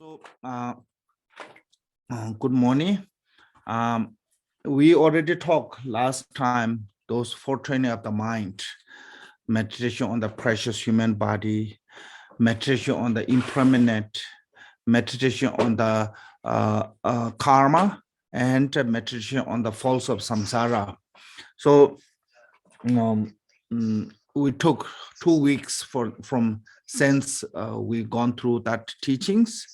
So, good morning. We already talked last time, those 4 training of the mind, meditation on the precious human body, meditation on the impermanent, meditation on the karma, and meditation on the falls of samsara. So, we took 2 weeks since we've gone through that teachings,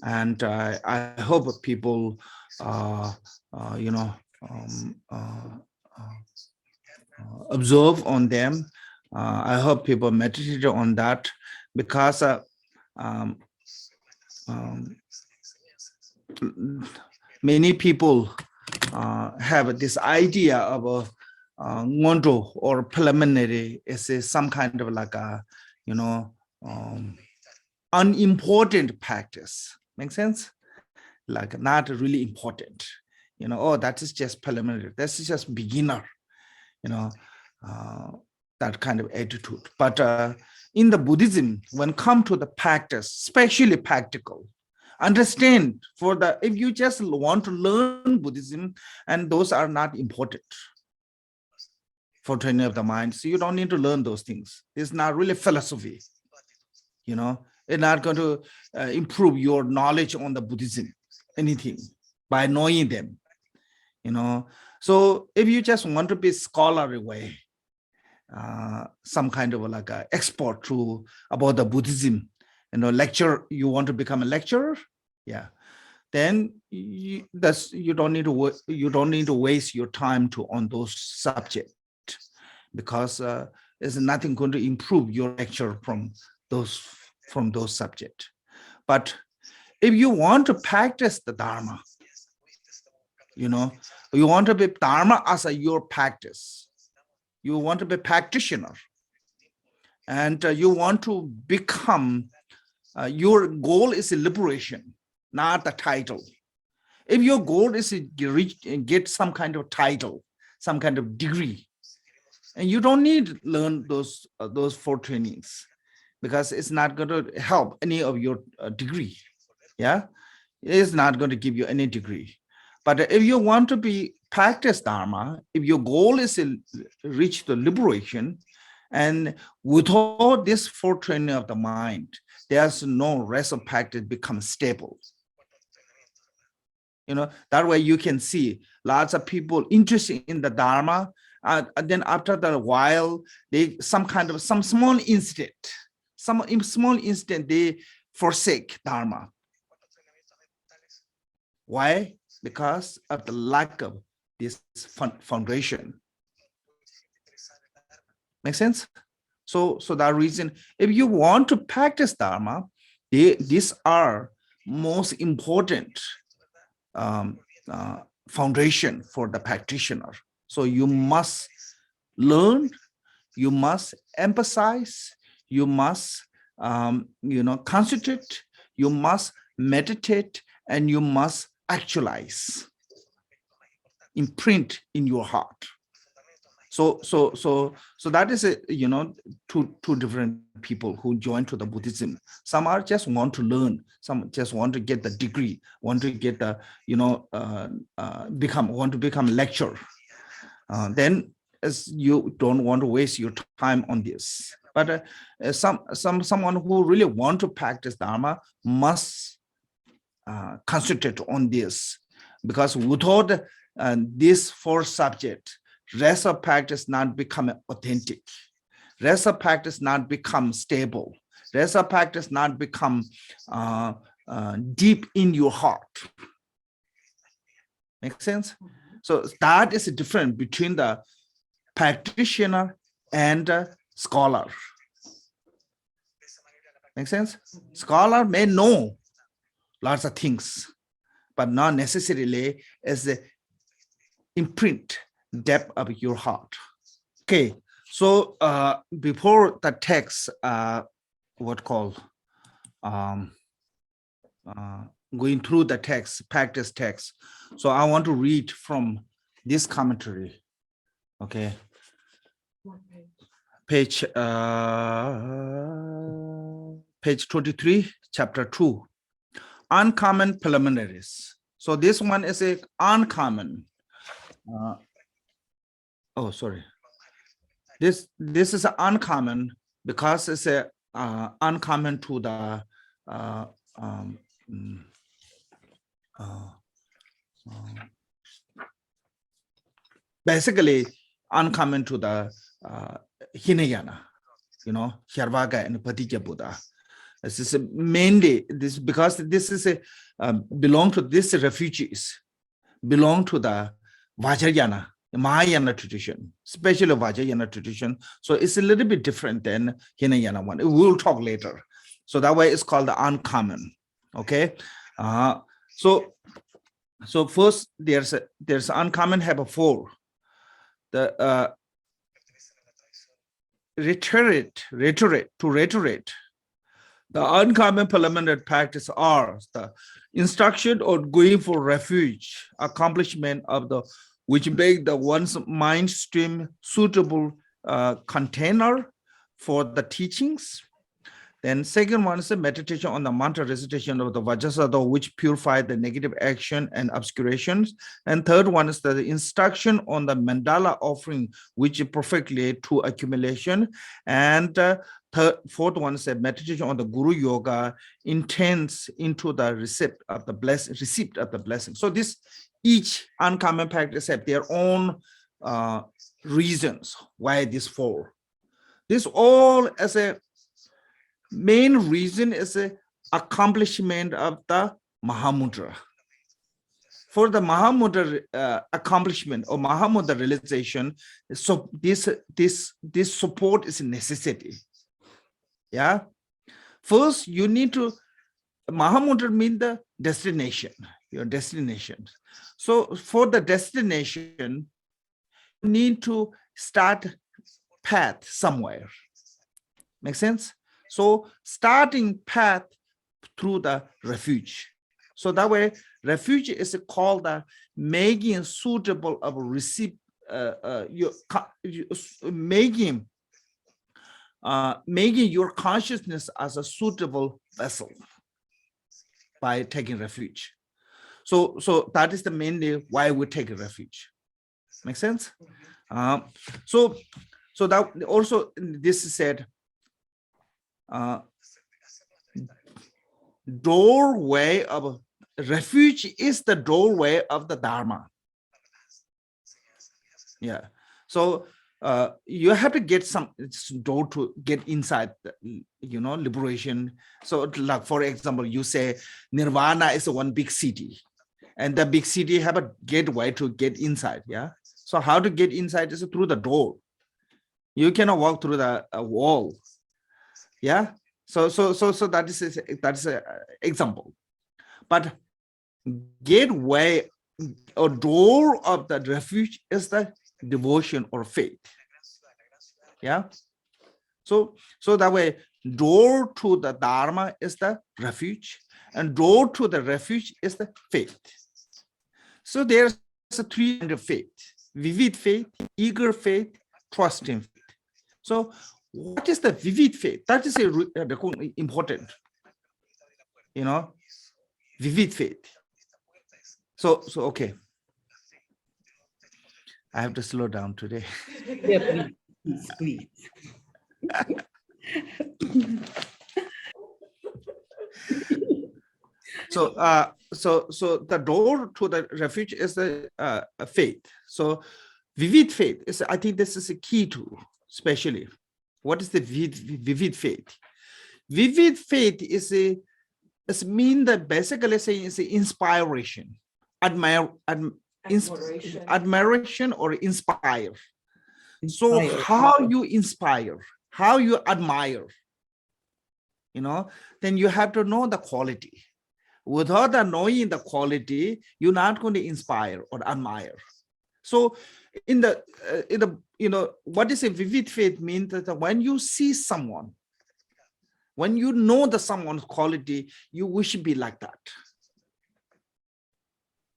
and I hope people, observe on them. I hope people meditate on that, because many people have this idea of a ngondo or preliminary is some kind of like a, unimportant practice. Make sense? Like not really important. Oh, that is just preliminary. This is just beginner. That kind of attitude. But in the Buddhism, when come to the practice, especially practical, understand if you just want to learn Buddhism, and those are not important for training of the mind, so you don't need to learn those things. It's not really philosophy. It's not going to improve your knowledge on the Buddhism, anything, by knowing them. So if you just want to be scholarly way, some kind of like an expert about the Buddhism, lecture, you want to become a lecturer, then you don't need to waste your time on those subjects, because there's nothing going to improve your lecture from those subjects. But if you want to practice the Dharma, you want to be Dharma as your practice, you want to be practitioner, and you want to become, your goal is liberation, not the title. If your goal is to get some kind of title, some kind of degree, and you don't need to learn those 4 trainings, because it's not going to help any of your degree. It's not going to give you any degree. But if you want to practice Dharma, if your goal is to reach the liberation, and without this 4 training of the mind, there's no rest of practice become stable. That way you can see lots of people interested in the Dharma, and then after a while, some small incident, they forsake Dharma. Why? Because of the lack of this foundation. Make sense? So that reason, if you want to practice Dharma, these are most important foundation for the practitioner. So you must learn, you must emphasize, you must concentrate, you must meditate, and you must actualize, imprint in your heart. So that is two different people who join to the Buddhism. Some are just want to learn, some just want to get the degree, want to get the want to become a lecturer. Then as you don't want to waste your time on this. But someone who really want to practice Dharma must concentrate on this, because without this 4 subject, rest of practice not become authentic, rest of practice not become stable, rest of practice not become deep in your heart. Make sense? So that is the difference between the practitioner and scholar. Make sense? Scholar may know lots of things, but not necessarily as the imprint depth of your heart. Okay, so before the text, going through the text, practice text, so I want to read from this commentary. Okay, page 23, chapter 2. uncommon preliminaries. So this one is a uncommon. Oh, sorry. This is uncommon because it's a uncommon to the basically uncommon to the Hinayana, Charvaka and Patija Buddha. This is mainly this because this is a belong to this refugees belong to the Vajrayana, Mahayana tradition, especially Vajrayana tradition. So it's a little bit different than Hinayana one. We'll talk later. So that way it's called the uncommon. Okay. So first there's uncommon have 4. The reiterate. The uncommon preliminary practice are the instruction on going for refuge, accomplishment of the which make the one's mind stream suitable container for the teachings. Then second one is a meditation on the mantra recitation of the Vajrasattva, which purify the negative action and obscurations. And third one is the instruction on the mandala offering, which perfectly to accumulation. And fourth one is a meditation on the Guru Yoga, intends into the receipt of the blessing. So this each uncommon practice have their own reasons why this 4. This all as a main reason is a accomplishment of the Mahamudra. For the Mahamudra accomplishment or Mahamudra realization, so this support is a necessity. Yeah. First, you need to Mahamudra means the destination, your destination. So for the destination, you need to start path somewhere. Make sense? So starting path through the refuge. So that way, refuge is called the making suitable of receive, making your consciousness as a suitable vessel by taking refuge. So that is the mainly why we take a refuge. Make sense? So that also this is said. Doorway of refuge is the doorway of the Dharma. Yeah. So you have to get some door to get inside, liberation. So like, for example, you say Nirvana is one big city and the big city have a gateway to get inside. Yeah. So how to get inside is through the door. You cannot walk through the wall. Yeah. So that is an example. But gateway or door of the refuge is the devotion or faith. Yeah. So that way, door to the Dharma is the refuge, and door to the refuge is the faith. So there's a 3 kinds of faith: vivid faith, eager faith, trusting faith. So what is the vivid faith? That is important, vivid faith. So okay. I have to slow down today. Yeah, please. So the door to the refuge is the faith. So vivid faith is, I think this is a key to, especially. What is the vivid faith? Vivid faith is mean that basically saying is inspiration, admiration or inspire. So how you inspire, how you admire, then you have to know the quality. Without knowing the quality, you're not going to inspire or admire. So in the what is a vivid faith means that when you see someone, when you know the someone's quality, you wish to be like that.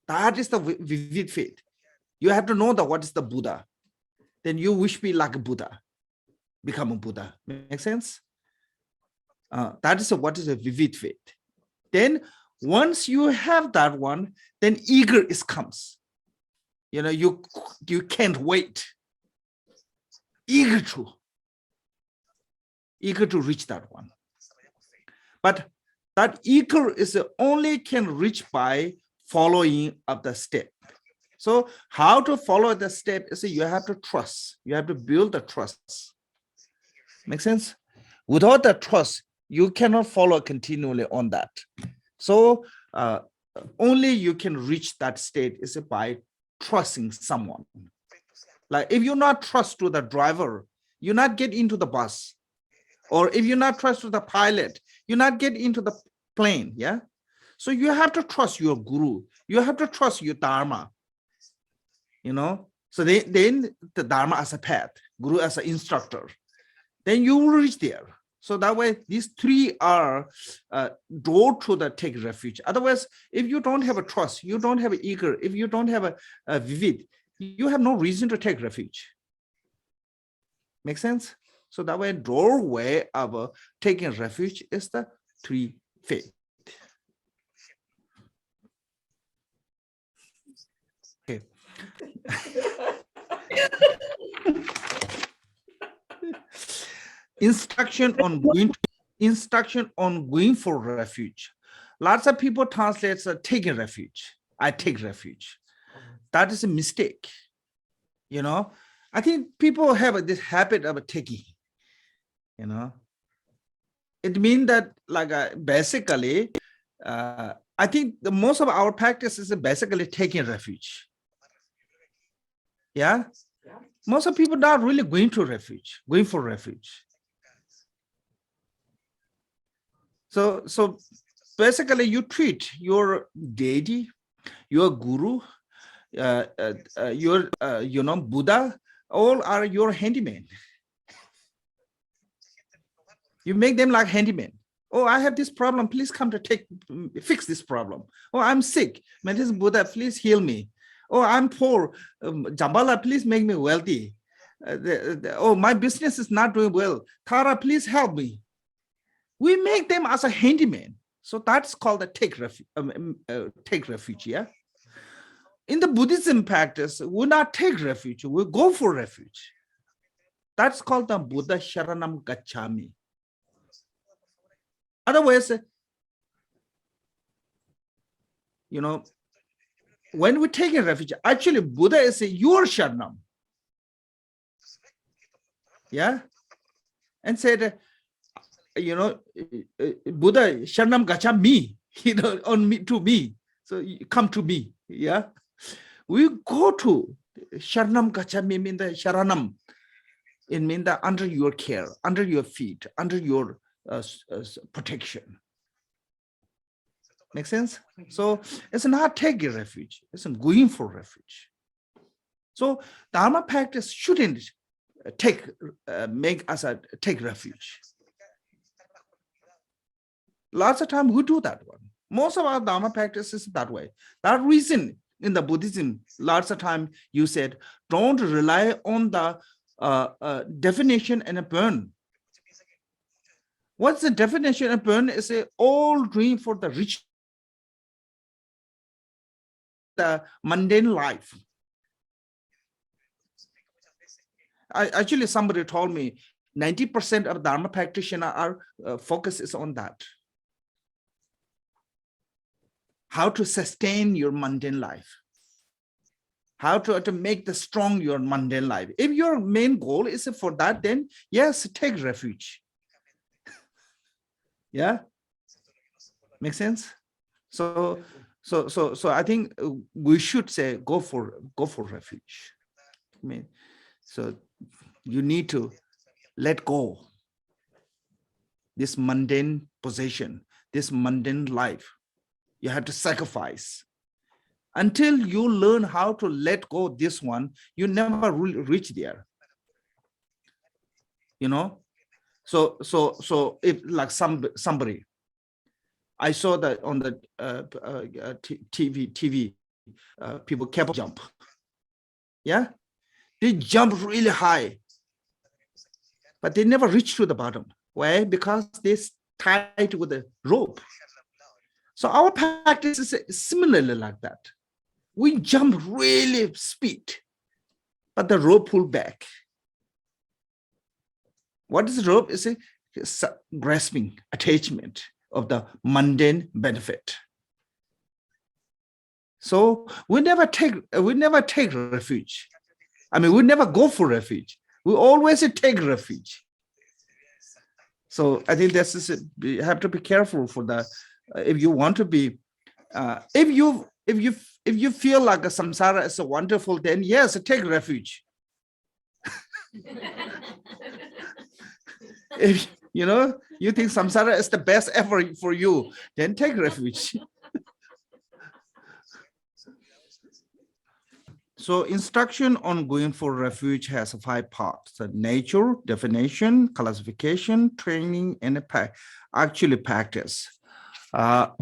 That is the vivid faith. You have to know that what is the Buddha. Then you wish to be like a Buddha, become a Buddha. Make sense? That is what is a vivid faith. Then Once you have that one, then eager is comes. You can't wait. Eager to reach that one. But that eager is only can reach by following up the step. So how to follow the step is you have to trust. You have to build the trust. Make sense? Without the trust, you cannot follow continually on that. So only you can reach that state is by trusting someone. Like if you not trust to the driver, you not get into the bus. Or if you not trust to the pilot, you not get into the plane. Yeah. So you have to trust your guru. You have to trust your dharma. So then the dharma as a path, guru as an instructor, then you will reach there. So that way, these three are door to the take refuge. Otherwise, if you don't have a trust, you don't have an eager, if you don't have a vivid, you have no reason to take refuge. Make sense? So that way, doorway of taking refuge is the three faith. Okay. Instruction on going for refuge. Lots of people translate taking refuge. I take refuge. That is a mistake. I think people have this habit of taking. It means that basically, I think the most of our practice is basically taking refuge. Yeah. Most of people not really going for refuge. So basically you treat your deity, your guru, your Buddha, all are your handyman. You make them like handyman. Oh, I have this problem. Please come to fix this problem. Oh, I'm sick. Man, this Buddha, please heal me. Oh, I'm poor. Jambala, please make me wealthy. Oh, my business is not doing well. Tara, please help me. We make them as a handyman. So that's called a take refuge. Yeah. In the Buddhism practice, we not take refuge. We go for refuge. That's called the Buddha Sharanam Gacchami. Otherwise, when we take a refuge, actually Buddha is your Sharanam. Yeah. And said, Buddha Sharanam Gacha me, on me to me. So you come to me. Yeah. We go to Sharanam Gacha me, mean the Sharanam. It means that under your care, under your feet, under your protection. Make sense? So it's not taking refuge, it's going for refuge. So Dharma practice shouldn't make us take refuge. Lots of time we do that one. Most of our Dharma practice is that way. That reason in the Buddhism, lots of time you said, don't rely on the definition and a burn. What's the definition of burn? Is all dream for the rich, the mundane life. Actually, somebody told me 90% of Dharma practitioner are focus is on that. How to sustain your mundane life. How to make the strong your mundane life. If your main goal is for that, then yes, take refuge. Yeah, make sense. So I think we should say go for refuge. I mean, so you need to let go this mundane possession, this mundane life. You have to sacrifice. Until you learn how to let go this one, you never will reach there. So if like somebody, I saw that on the TV, people kept jump. Yeah, they jump really high, but they never reach to the bottom. Why? Because they tied with the rope. So our practice is similarly like that. We jump really speed, but the rope pull back. What is rope? Is a grasping attachment of the mundane benefit. So we never take refuge. I mean, we never go for refuge. We always take refuge. So I think this is, you have to be careful for the, if you want to be, if you feel like a samsara is wonderful, then yes, take refuge. If you think samsara is the best ever for you, then take refuge. So instruction on going for refuge has 5 parts: the nature, definition, classification, training, and actually practice.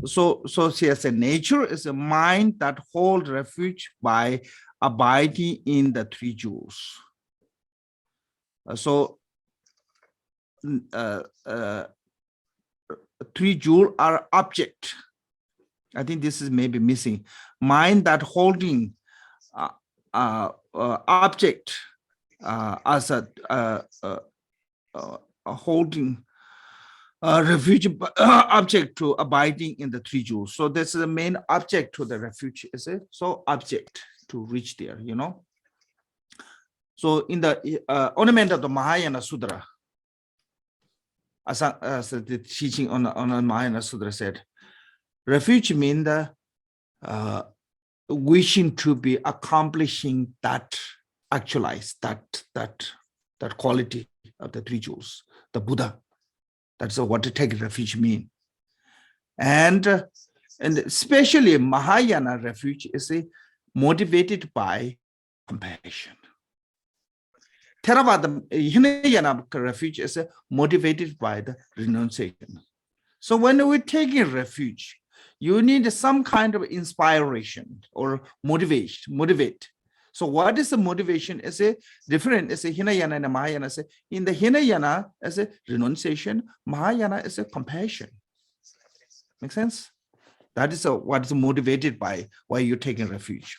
So yes, a nature is a mind that holds refuge by abiding in the 3 jewels. So 3 jewels are object. I think this is maybe missing. Mind that holding object as a holding refuge object to abiding in the 3 jewels. So this is the main object to the refuge, is it? So object to reach there, So in the ornament of the Mahayana Sutra, as the teaching on the Mahayana Sutra said, refuge means the wishing to be accomplishing that, actualize that quality of the 3 jewels, the Buddha. That's what to take refuge mean. And especially Mahayana refuge is motivated by compassion. Theravada Hinayana refuge is motivated by the renunciation. So when we're taking refuge, you need some kind of inspiration or motivate. So what is the motivation? Is a different, is a Hinayana and a Mahayana. In the Hinayana as a renunciation, Mahayana is a compassion. Make sense? That is what is motivated by why you're taking refuge.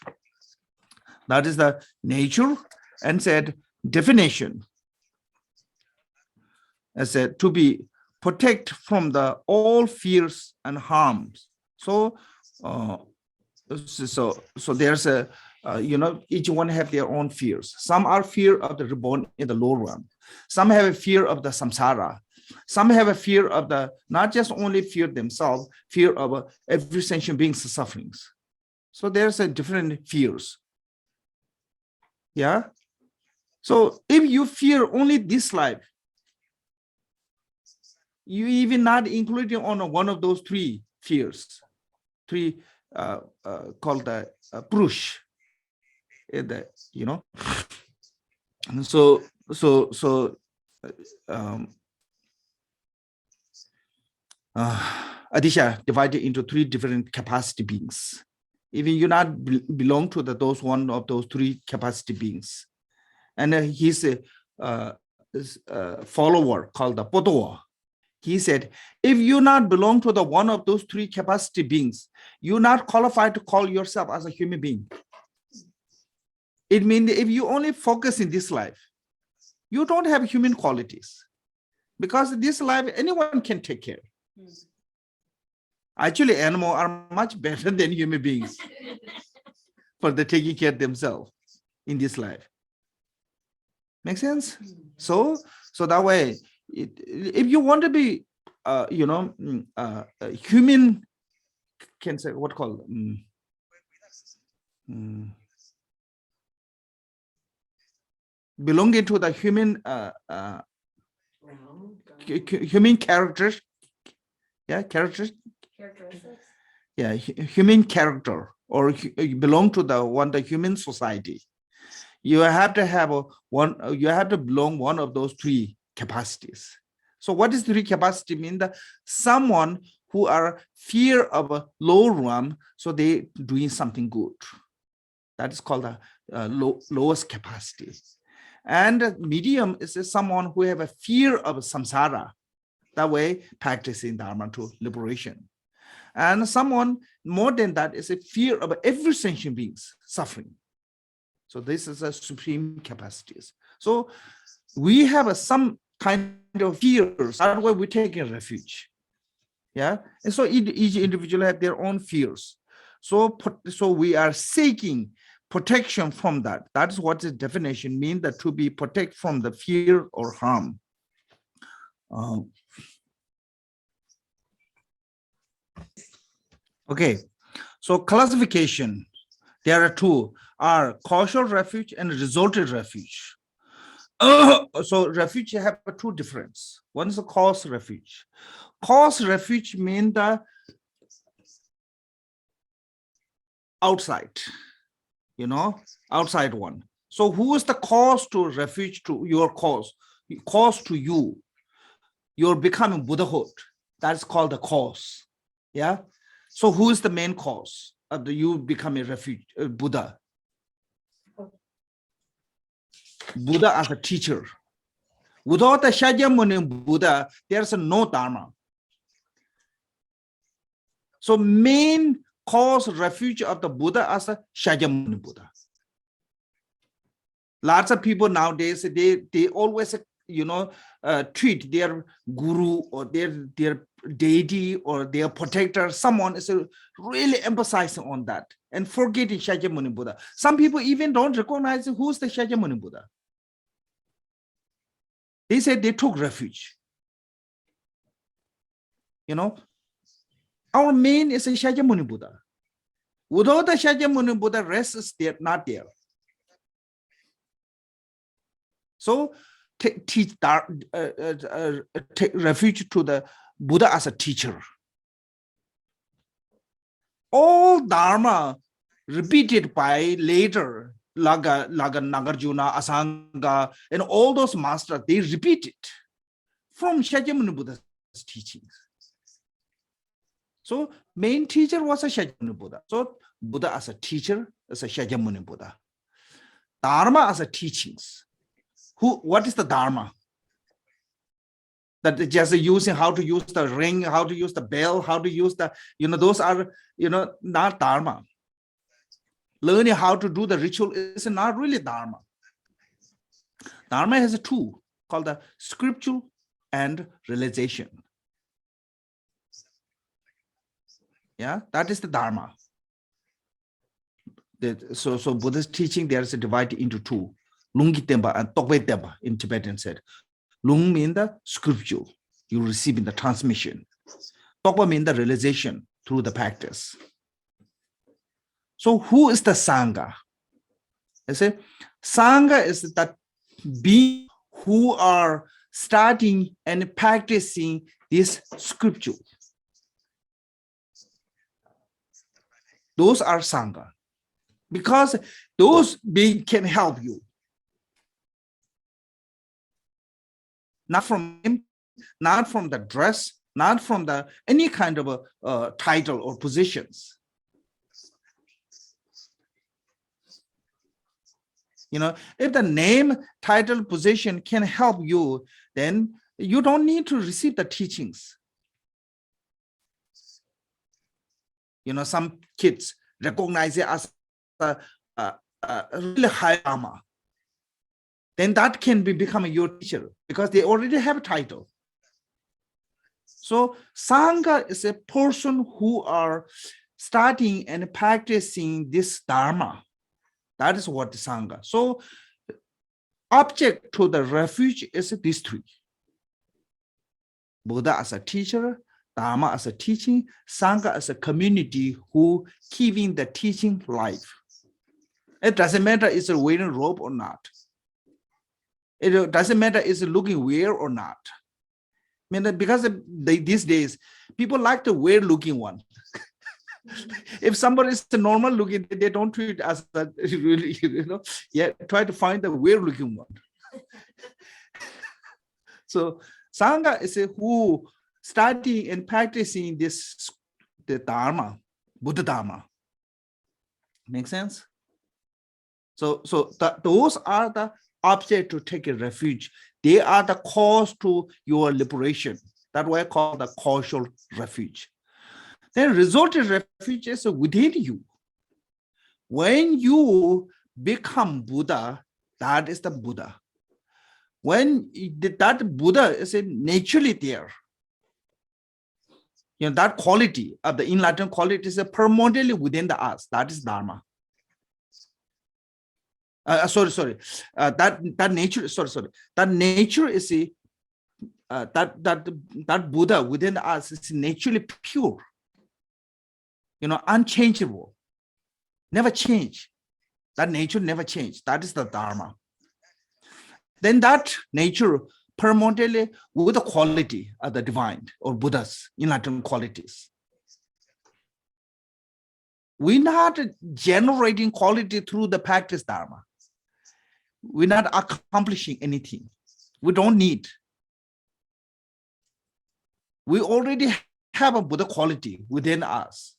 That is the nature, and said definition. As said, to be protect from the all fears and harms. So there's a each one have their own fears. Some are fear of the reborn in the lower realm. Some have a fear of the samsara. Some have a fear of the, not just only fear themselves, fear of every sentient being's sufferings. So there's a different fears. Yeah. So if you fear only this life, you even not including on one of those 3 fears, 3 called the purush. So Adisha divided into 3 different capacity beings. Even you not belong to those one of those 3 capacity beings, and he's a follower called the Potowa. He said, if you not belong to the one of those 3 capacity beings, you're not qualified to call yourself as a human being. It means if you only focus in this life, you don't have human qualities, because this life anyone can take care. Actually, animals are much better than human beings for the taking care of themselves in this life. Make sense? So that way, if you want to be, human, can say what called belonging to the human human characters, characteristics, human character, or you belong to the human society. You have to have you have to belong one of those 3 capacities. So what is 3 capacity mean? That someone who are fear of a low realm, so they doing something good. That is called the lowest capacity. And medium is someone who have a fear of samsara. That way practicing dharma to liberation. And someone more than that is a fear of every sentient being's suffering. So this is a supreme capacities. So we have some kind of fears. That's why we take a refuge. Yeah, and so each individual have their own fears. So we are seeking protection from that. That's what the definition means, that to be protect from the fear or harm. Okay, so classification, there are two, are causal refuge and resulted refuge. So refuge have two difference. One is a cause refuge. Cause refuge means the outside, outside one. So who is the cause to refuge to your cause? Cause to you. You're becoming Buddhahood. That's called the cause. Yeah. So who is the main cause of you becoming refuge, Buddha? Buddha as a teacher. Without the Shakyamuni Buddha, there's no Dharma. So main cause refuge of the Buddha as a Shakyamuni Buddha. Lots of people nowadays, they always, treat their guru or their deity or their protector, someone is really emphasizing on that and forgetting Shakyamuni Buddha. Some people even don't recognize who's the Shakyamuni Buddha. They said they took refuge. Our main is a Shakyamuni Buddha. Without the Shakyamuni Buddha, rest is there, not there. So take refuge to the Buddha as a teacher. All Dharma repeated by later, Laga, Nagarjuna, Asanga, and all those masters, they repeat it from Shakyamuni Buddha's teachings. So main teacher was a Shakyamuni Buddha. So Buddha as a teacher is a Shakyamuni Buddha. Dharma as a teachings. What is the Dharma? That just using how to use the ring, how to use the bell, how to use the, those are, not Dharma. Learning how to do the ritual is not really Dharma. Dharma has a tool called the scriptural and realization. Yeah, that is the Dharma. So Buddha's teaching, there is a divided into two. Lungi Tempa and Tokwe Tempa in Tibetan said. Lung means the scripture you receive in the transmission. Tokpa means the realization through the practice. So who is the Sangha? I say Sangha is that being who are starting and practicing this scripture. Those are Sangha. Because those beings can help you. Not from him, not from the dress, not from the any kind of a title or positions. If the name, title, position can help you, then you don't need to receive the teachings. Some kids recognize it as a really high Dharma. Then that can become your teacher because they already have a title. So Sangha is a person who are starting and practicing this Dharma. That is what the Sangha. So object to the refuge is these three. Buddha as a teacher, Dharma as a teaching, Sangha as a community who keeping the teaching life. It doesn't matter is it wearing a robe or not. It doesn't matter is it looking weird or not. I mean, because these days, people like the weird looking one. If somebody is the normal looking, they don't treat as a really, try to find the weird looking one. So Sangha is who studying and practicing the Dharma, Buddha Dharma. Make sense? So those are the object to take a refuge. They are the cause to your liberation. That's why I call the causal refuge. Then resultant refuge is within you. When you become Buddha, that is the Buddha. When that Buddha is naturally there, that quality of the enlightened quality is permanently within the us. That is Dharma. That nature. That nature is that Buddha within us is naturally pure, unchangeable, never change. That nature never change. That is the Dharma. Then that nature permanently with the quality of the divine or Buddha's enlightened qualities. We're not generating quality through the practice Dharma. We're not accomplishing anything. We don't need. We already have a Buddha quality within us.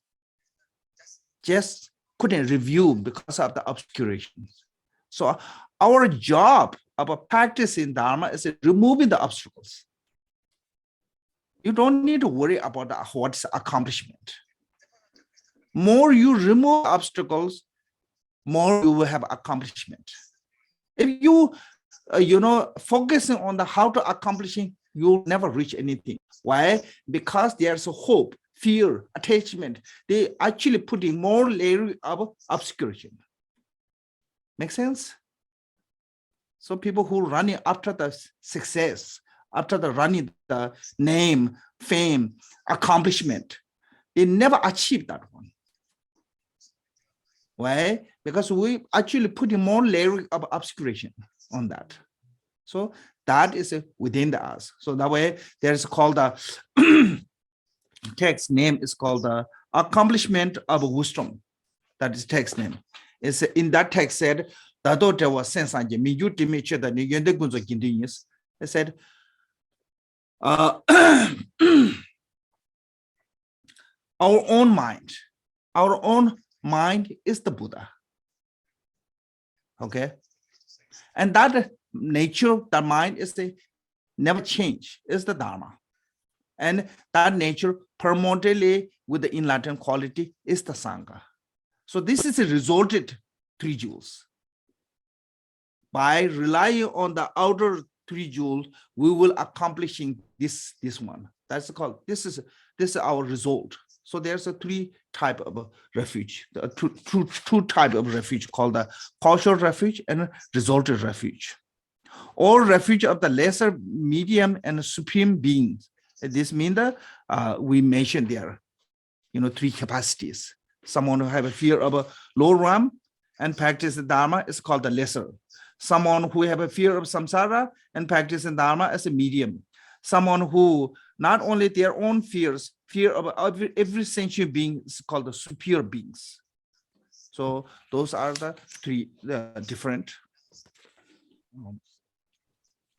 Just couldn't review because of the obscuration. So our job of practicing Dharma is removing the obstacles. You don't need to worry about what's accomplishment. More you remove obstacles, more you will have accomplishment. If you, focusing on the how to accomplishing, you'll never reach anything. Why? Because there's a hope, fear, attachment. They actually putting more layer of obscuration. Make sense? So people who running after the success, after the running the name, fame, accomplishment, they never achieve that one. Why? Because we actually putting more layer of obscuration on that. So that is within the us. So that way there's called the text name is called the accomplishment of wisdom. That is text name. It's in that text said, it said, our own mind is the Buddha. Okay. And that nature, that mind is the never change, is the Dharma. And that nature permanently with the enlightened quality is the Sangha. So this is a resulted three jewels. By relying on the outer three jewels, we will accomplishing this one. That's called, this is our result. So there's a three type of refuge, two type of refuge called the causal refuge and resulted refuge. Or refuge of the lesser, medium, and supreme beings. This means that we mentioned there, three capacities. Someone who have a fear of a low realm and practice the Dharma is called the lesser. Someone who have a fear of samsara and practice the Dharma as a medium. Someone who not only their own fears, fear of every sentient being is called the superior beings. So those are the three different.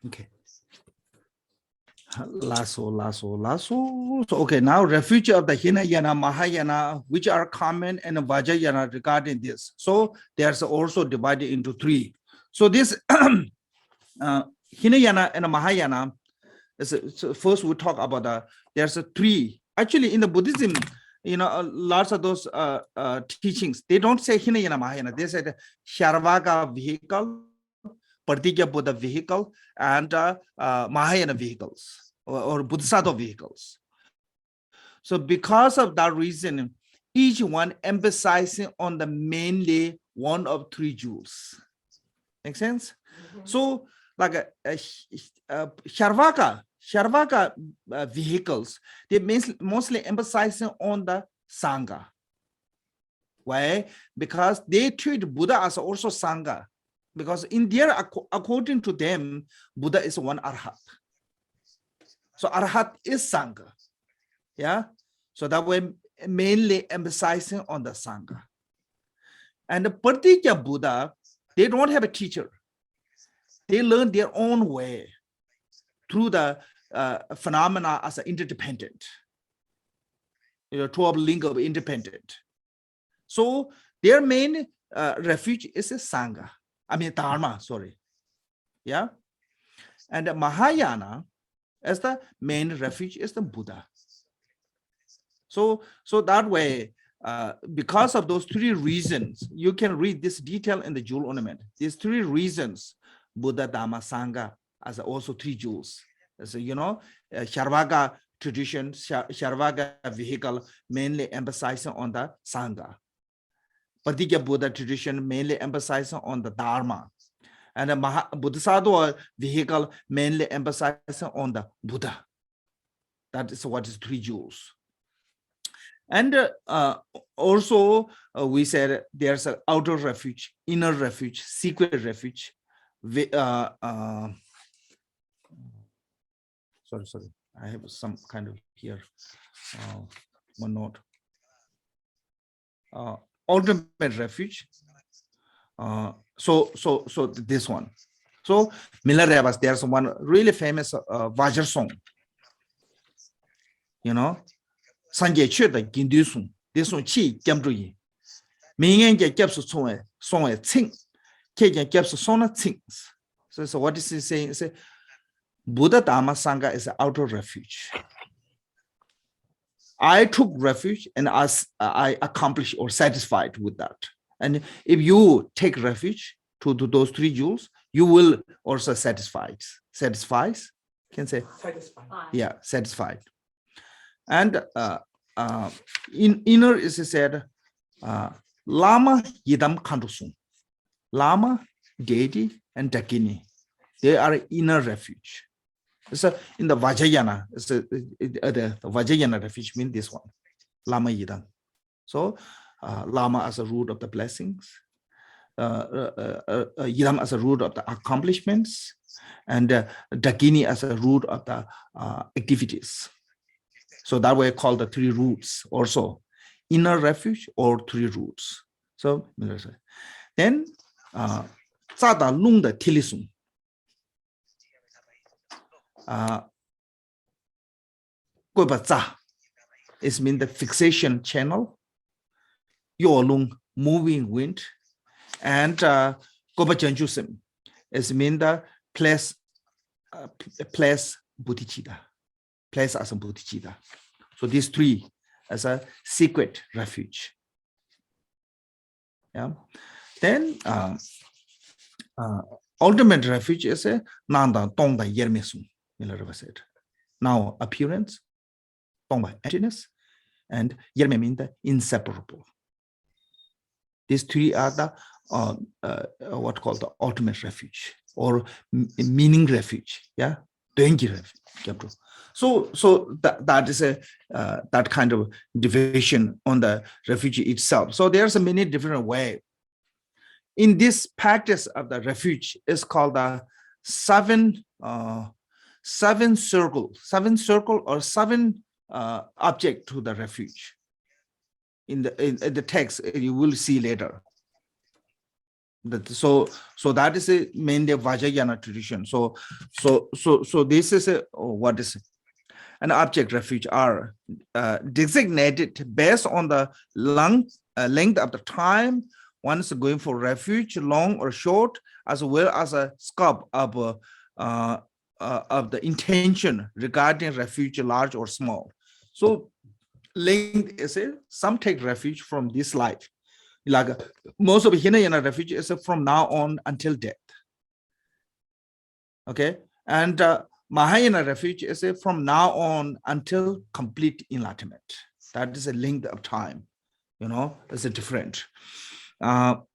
Okay. Lasso. So, okay, now refuge of the Hinayana, Mahayana, which are common, and Vajrayana regarding this. So there's also divided into three. So this Hinayana and Mahayana, so first we talk about there's a three. Actually, in the Buddhism, lots of those teachings, they don't say Hinayana, Mahayana. They say the Sharvaka vehicle, Pratitya Buddha vehicle, and Mahayana vehicles or Bodhisattva vehicles. So because of that reason, each one emphasizing on the mainly one of three jewels. Make sense? Mm-hmm. So like Sharvaka vehicles, they mostly emphasizing on the Sangha. Why? Because they treat Buddha as also Sangha. Because in their, according to them, Buddha is one Arhat. So Arhat is Sangha. Yeah. So that way mainly emphasizing on the Sangha. And the Pratitya Buddha, they don't have a teacher. They learn their own way through the phenomena as an interdependent. 12 link of independent. So their main refuge is a Sangha. Dharma, sorry. Yeah. And the Mahayana, as the main refuge, is the Buddha. So that way, because of those three reasons, you can read this detail in the jewel ornament. These three reasons, Buddha, Dhamma, Sangha, as also three jewels. So, Charvaka tradition, Charvaka vehicle, mainly emphasizing on the Sangha. Patigya Buddha tradition, mainly emphasizing on the Dharma. And the Bodhisattva vehicle, mainly emphasizing on the Buddha. That is what is three jewels. And also, we said there's an outer refuge, inner refuge, secret refuge. Sorry, I have some kind of here, one note. Ultimate refuge. So this one. So Milareva's, there's one really famous Vajra song. Sanje Chue the Gindusung, this one chi Gamdui. Mingen get gaps of song a ting, Kagan gaps of sona things. So what is he saying? Say Buddha Dhamma Sangha is an outer refuge. I took refuge and I accomplished or satisfied with that. And if you take refuge to those three jewels, you will also satisfies. Can say satisfied. Yeah, satisfied. And inner is said Lama Yidam Kandusung. Lama, deity, and Dakini. They are inner refuge. So in the Vajrayana, the Vajrayana refuge means this one, Lama Yidam. So Lama as a root of the blessings, Yidam as a root of the accomplishments, and Dakini as a root of the activities. So that way called the three roots also, inner refuge or three roots. So then Tsada Lung the Tilisung. Is mean the fixation channel, Yolung moving wind, and Gobajanjusim is mean the place Bodhicitta, place as a Bodhicitta. So these three as a secret refuge. Yeah. Then ultimate refuge is a Nanda Tongda Yermesung. Said. Now appearance, Tongba emptiness, and Yerme mean the inseparable. These three are the what called the ultimate refuge or meaning refuge. Yeah, Doengi refuge. So that is a that kind of division on the refuge itself. So there's a many different way. In this practice of the refuge is called the seven circle or seven object to the refuge. In the text you will see later. So that is a mainly Vajrayana tradition. So this is a what is it? An object refuge are designated based on the length of the time one is going for refuge, long or short, as well as a scope of the intention regarding refuge, large or small. So length is some take refuge from this life. Like most of Hinayana refuge is from now on until death. Okay, and Mahayana refuge is from now on until complete enlightenment. That is a length of time. It's a different. So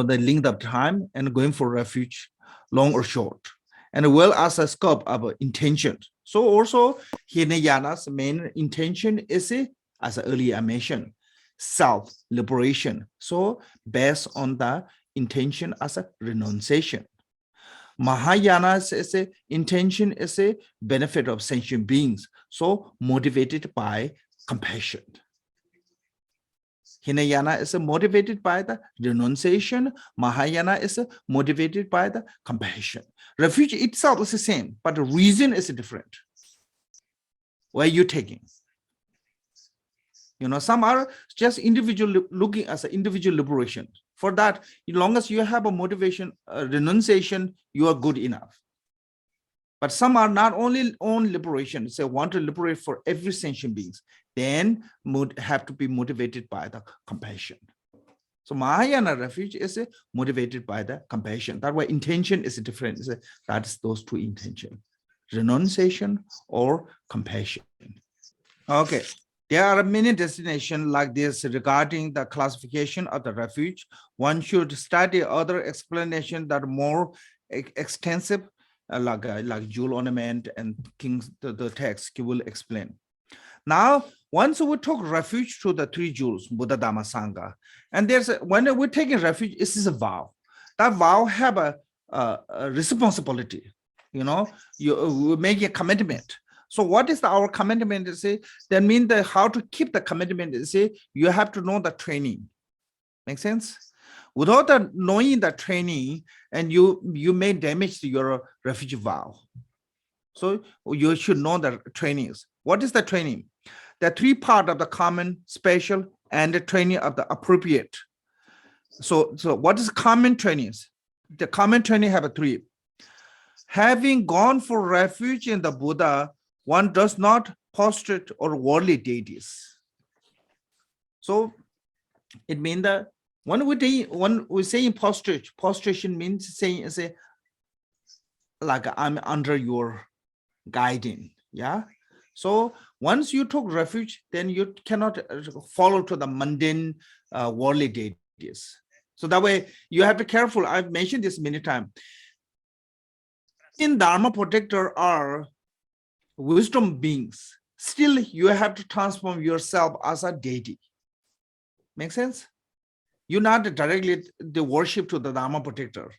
the length of time and going for refuge, long or short, and well as a scope of intention. So also Hinayana's main intention is, as earlier I mentioned, self-liberation. So based on the intention as a renunciation. Mahayana's intention is a benefit of sentient beings. So motivated by compassion. Hinayana is motivated by the renunciation. Mahayana is motivated by the compassion. Refuge itself is the same, but the reason is different. Where are you taking? Some are just individual looking as an individual liberation. For that, as long as you have a motivation, renunciation, you are good enough. But some are not only on liberation, they want to liberate for every sentient beings. then have to be motivated by the compassion. So Mahayana refuge is motivated by the compassion. That way intention is different. That's those two intentions, renunciation or compassion. Okay, there are many destinations like this regarding the classification of the refuge. One should study other explanations that are more extensive, like jewel ornament and King's the text will explain. Now, once we took refuge to the three jewels, Buddha, Dhamma, Sangha, and when we're taking refuge, this is a vow. That vow have a responsibility. You make a commitment. So what is our commitment? That means that how to keep the commitment. You have to know the training. Make sense? Without knowing the training, and you may damage your refuge vow. So you should know the trainings. What is the training? The three parts of the common, special, and the training of the appropriate. So what is common trainings? The common training have three. Having gone for refuge in the Buddha, one does not prostrate or worldly deities. So it means that when we say in prostration means saying like I'm under your guiding. Yeah. So once you took refuge, then you cannot follow to the mundane worldly deities. So that way you have to be careful. I've mentioned this many times. In Dharma protector are wisdom beings. Still, you have to transform yourself as a deity. Make sense? You're not directly the worship to the Dharma protector.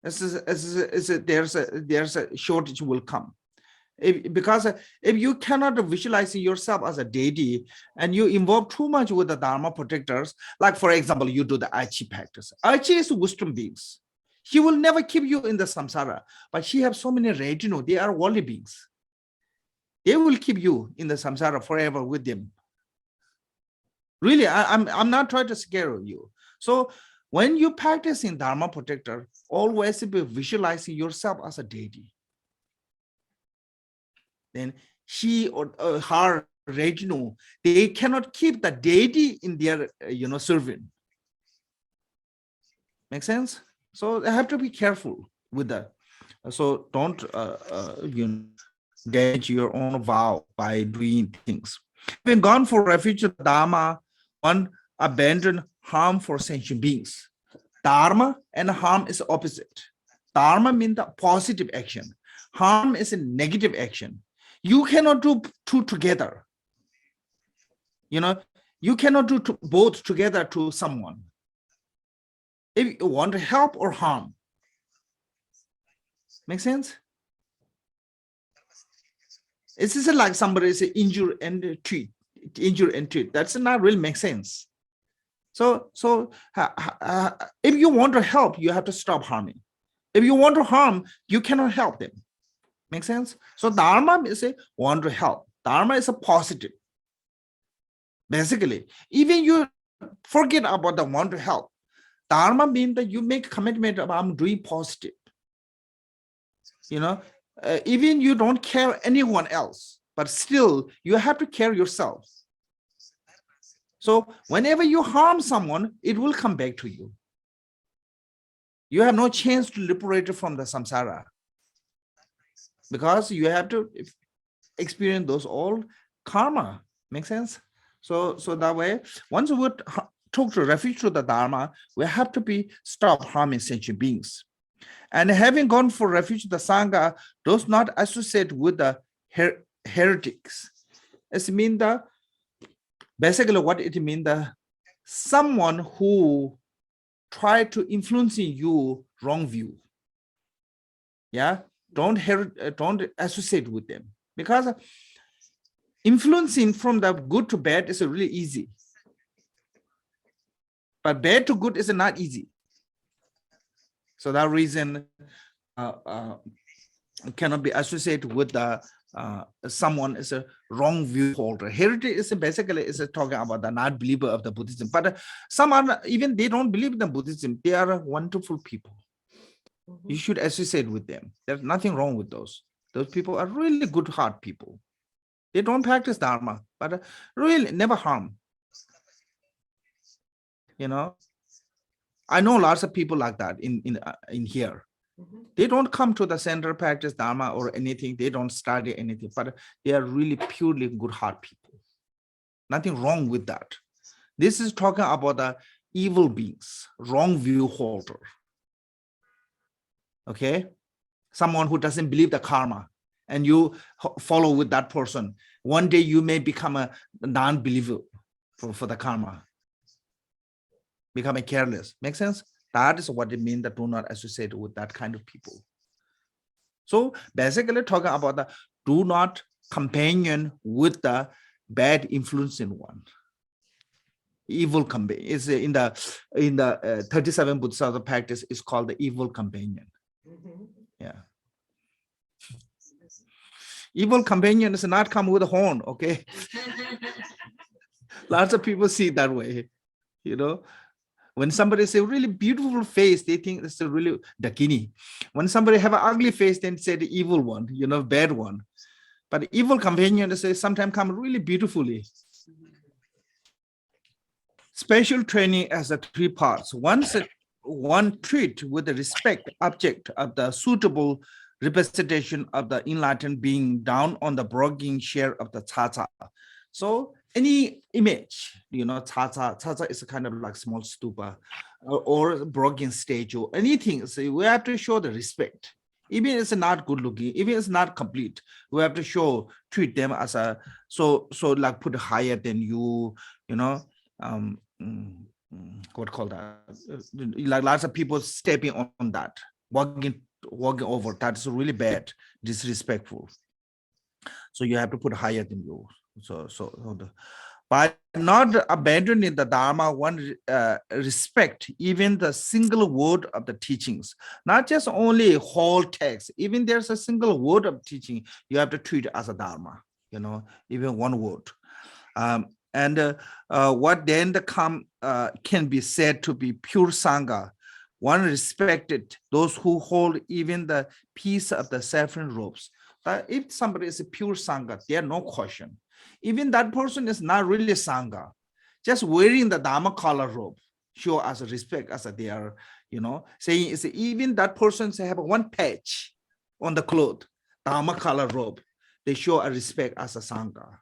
There's a shortage will come. Because if you cannot visualize yourself as a deity and you involve too much with the Dharma protectors, like for example, you do the Aichi practice. Aichi is wisdom beings. He will never keep you in the samsara, but she has so many retinue, they are worldly beings. They will keep you in the samsara forever with them. Really, I'm not trying to scare you. So when you practice in Dharma protector, always be visualizing yourself as a deity. Then she or her retinue, they cannot keep the deity in their serving. Make sense? So they have to be careful with that. So don't damage your own vow by doing things. Having gone for refuge of Dharma, one abandon harm for sentient beings. Dharma and harm is opposite. Dharma means the positive action. Harm is a negative action. You cannot do two together. You cannot do both together to someone. If you want to help or harm. Make sense? It's just like somebody say injure and treat. That's not really make sense. So if you want to help, you have to stop harming. If you want to harm, you cannot help them. Make sense? So Dharma is a want to help. Dharma is a positive. Basically, even you forget about the want to help. Dharma means that you make a commitment about I'm doing positive. Even you don't care anyone else, but still you have to care yourself. So whenever you harm someone, it will come back to you. You have no chance to liberate from the samsara because you have to experience those old karma. Make sense? So that way, once we took to refuge to the Dharma, we have to stop harming sentient beings. And having gone for refuge to the Sangha does not associate with the heretics. It means basically what it means someone who try to influence you wrong view. Yeah, don't associate with them because influencing from the good to bad is really easy, but bad to good is not easy. So that reason cannot be associated with the someone is a wrong view holder. Heretic is basically talking about the not believer of the Buddhism, but some are even they don't believe in the Buddhism. They are wonderful people. You should associate with them. There's nothing wrong with those. Those people are really good heart people. They don't practice Dharma, but really never harm. I know lots of people like that in here. They don't come to the center, practice Dharma or anything. They don't study anything, but they are really purely good heart people. Nothing wrong with that. This is talking about the evil beings, wrong view holder. Okay? Someone who doesn't believe the karma, and you follow with that person. One day you may become a non-believer for the karma. Become a careless. Make sense? That is what it means that do not associate with that kind of people. So basically talking about the do not companion with the bad influencing one. Evil companion is in the 37 Bodhisattva practice is called the evil companion. Yeah. Evil companion is not come with a horn, okay? Lots of people see it that way, When somebody say really beautiful face, they think it's a really dakini. When somebody have an ugly face, then say the evil one, bad one. But evil companion sometimes come really beautifully. Special training as a 3 parts. One treat with the respect object of the suitable representation of the enlightened being down on the brogging share of the tata. So any image, tata is a kind of like small stupa or brogging statue, anything. So we have to show the respect. Even it's not good looking, even it's not complete, we have to treat them as a so like put higher than you, what call that? Like lots of people stepping on that, walking over. That's really bad, disrespectful. So you have to put higher than you. By not abandoning the Dharma, one respect even the single word of the teachings, not just only whole text. Even there's a single word of teaching, you have to treat it as a Dharma, even one word. What then can be said to be pure Sangha. One respected those who hold even the piece of the saffron robes. If somebody is a pure Sangha, there no question. Even that person is not really Sangha. Just wearing the Dharma collar robe, show as a respect as they are, saying is even that person have one patch on the cloth, Dharma collar robe, they show a respect as a Sangha,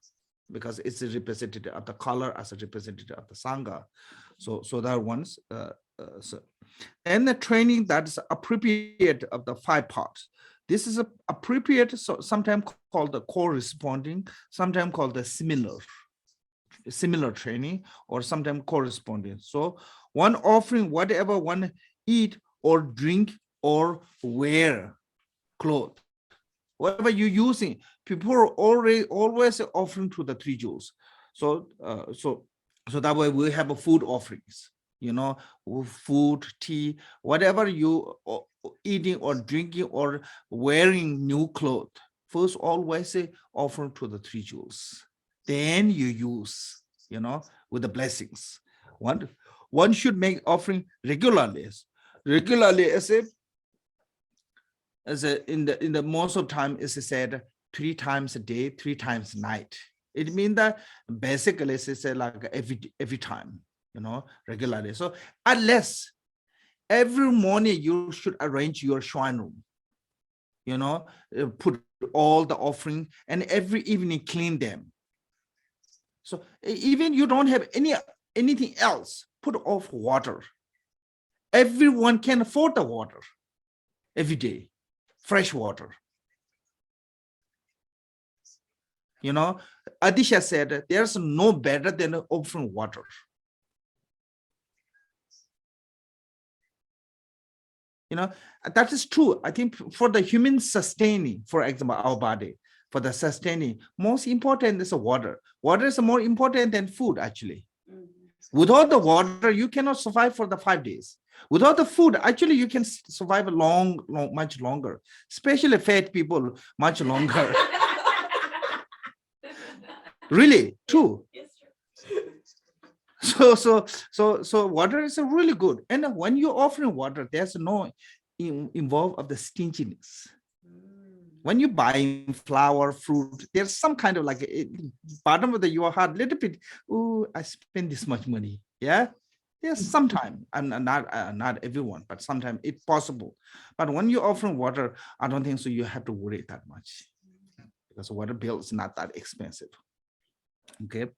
because it's a representative of the color as a representative of the Sangha. So that one's and the training that is appropriate of the 5 parts. This is appropriate, so sometimes called the corresponding, sometimes called the similar training, or sometimes corresponding. So one offering whatever one eat or drink or wear clothes, whatever you're using, people are always offering to the 3 jewels. So that way we have a food offerings, food, tea, whatever you eating or drinking or wearing new clothes. First, always offer to the 3 jewels. Then you use, with the blessings. One should make offering regularly. Regularly, as in the most of time is said 3 times a day, 3 times a night. It means that basically it's like every time, regularly. So unless every morning you should arrange your shrine room, put all the offering, and every evening clean them. So even you don't have anything else, put off water. Everyone can afford the water every day, fresh water. Adisha said there's no better than offering water. That is true. I think for the human sustaining, for example, our body, for the sustaining, most important is the water. Water is more important than food, actually. Without the water, you cannot survive for the 5 days. Without the food, actually, you can survive much longer, especially fat people, much longer. Really, true. So water is really good. And when you're offering water, there's no involve of the stinginess. When you buy flour, fruit, there's some kind of like bottom of your heart, little bit. Oh, I spend this much money. Yeah, yes, sometime, and not everyone, but sometimes it's possible. But when you're offering water, I don't think so. You have to worry that much because water bill is not that expensive. Okay.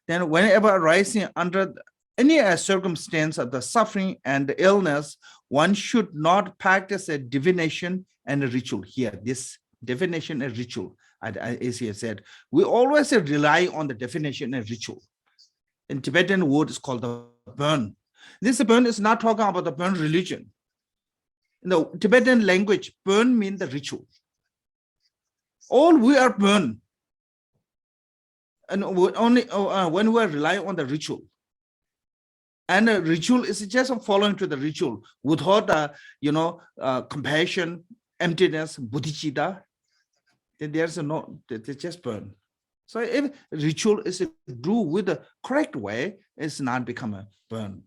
Then whenever arising under any circumstance of the suffering and the illness, one should not practice a divination and a ritual. Here, this divination and ritual, as he said, we always rely on the definition and ritual. In Tibetan word is called the burn. This burn is not talking about the burn religion. In the Tibetan language, burn means the ritual. All we are burn. And only when we rely on the ritual. And the ritual is just following to the ritual without, compassion, emptiness, bodhicitta, then there's no, they just burn. So if ritual is do with the correct way, it's not become a burn.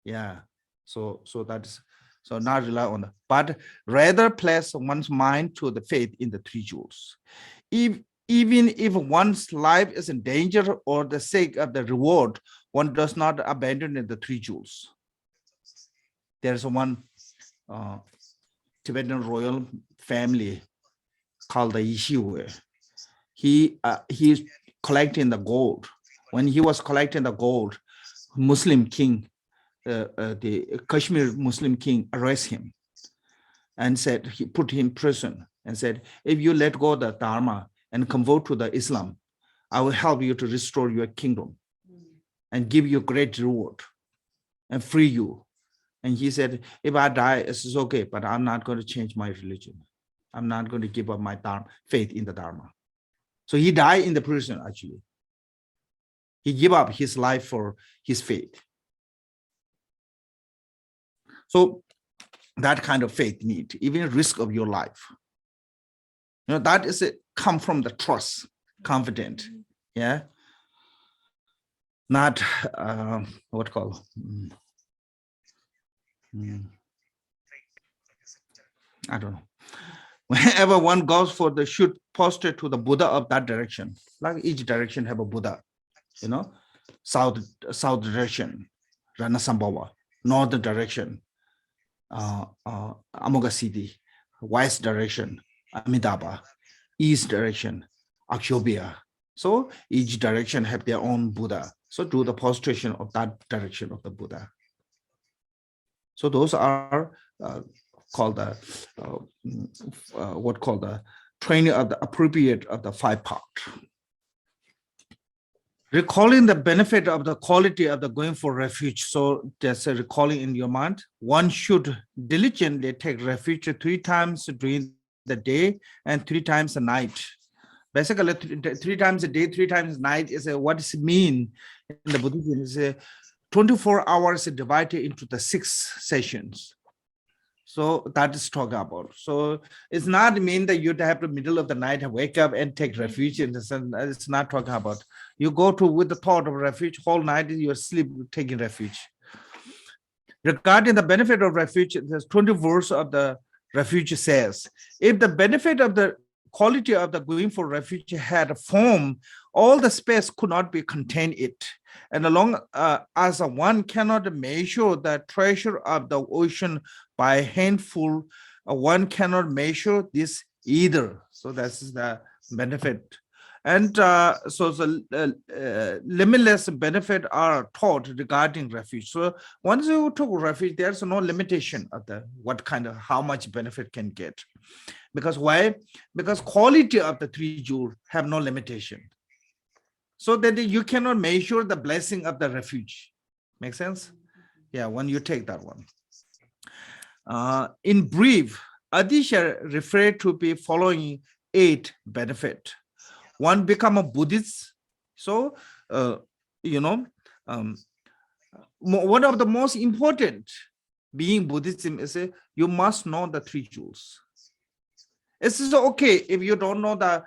Yeah. So that's so not rely on, but rather place one's mind to the faith in the three jewels. Even if one's life is in danger or the sake of the reward, one does not abandon the three jewels. There's one Tibetan royal family called the Yishiwe. He's collecting the gold. When he was collecting the gold, Muslim king, the Kashmir Muslim king arrested him and said, he put him in prison and said, if you let go of the Dharma and convert to the Islam, I will help you to restore your kingdom and give you great reward and free you. And he said, if I die, it's okay, but I'm not going to change my religion. I'm not going to give up my faith in the Dharma. So he died in the prison, actually. He gave up his life for his faith. So that kind of faith need, even risk of your life. That is it, come from the trust, confident, yeah. Not what called. I don't know. Whenever one goes for the should posture to the Buddha of that direction. Like each direction have a Buddha, south direction, Ranasambhava, northern direction, Amoghasiddhi, west direction, Amitabha, east direction, Akshobhya. So each direction have their own Buddha. So do the prostration of that direction of the Buddha. So those are called the what called the training of the appropriate of the 5 part. Recalling the benefit of the quality of the going for refuge. So there's a recalling in your mind. One should diligently take refuge 3 times during the day and 3 times a night. Basically, 3 times a day, 3 times a night is what does it mean in the Buddhism? Is 24 hours divided into the 6 sessions. So that is talking about. So it's not mean that you have to middle of the night wake up and take refuge in the sun. It's not talking about. You go to with the thought of refuge whole night you sleep taking refuge. Regarding the benefit of refuge, there's 20 verse of the refuge says, if the benefit of the quality of the going for refuge had a form, all the space could not be contained it. And along as one cannot measure the treasure of the ocean by a handful, one cannot measure this either. So that's the benefit. And so the limitless benefit are taught regarding refuge. So once you took refuge, there's no limitation of the what kind of how much benefit can get. Because why? Because quality of the 3 jewels have no limitation. So that you cannot measure the blessing of the refuge. Make sense? Yeah, when you take that one. In brief, Adisha referred to be following 8 benefit. One, become a Buddhist. So, one of the most important being Buddhism is you must know the 3 jewels. It's okay if you don't know the,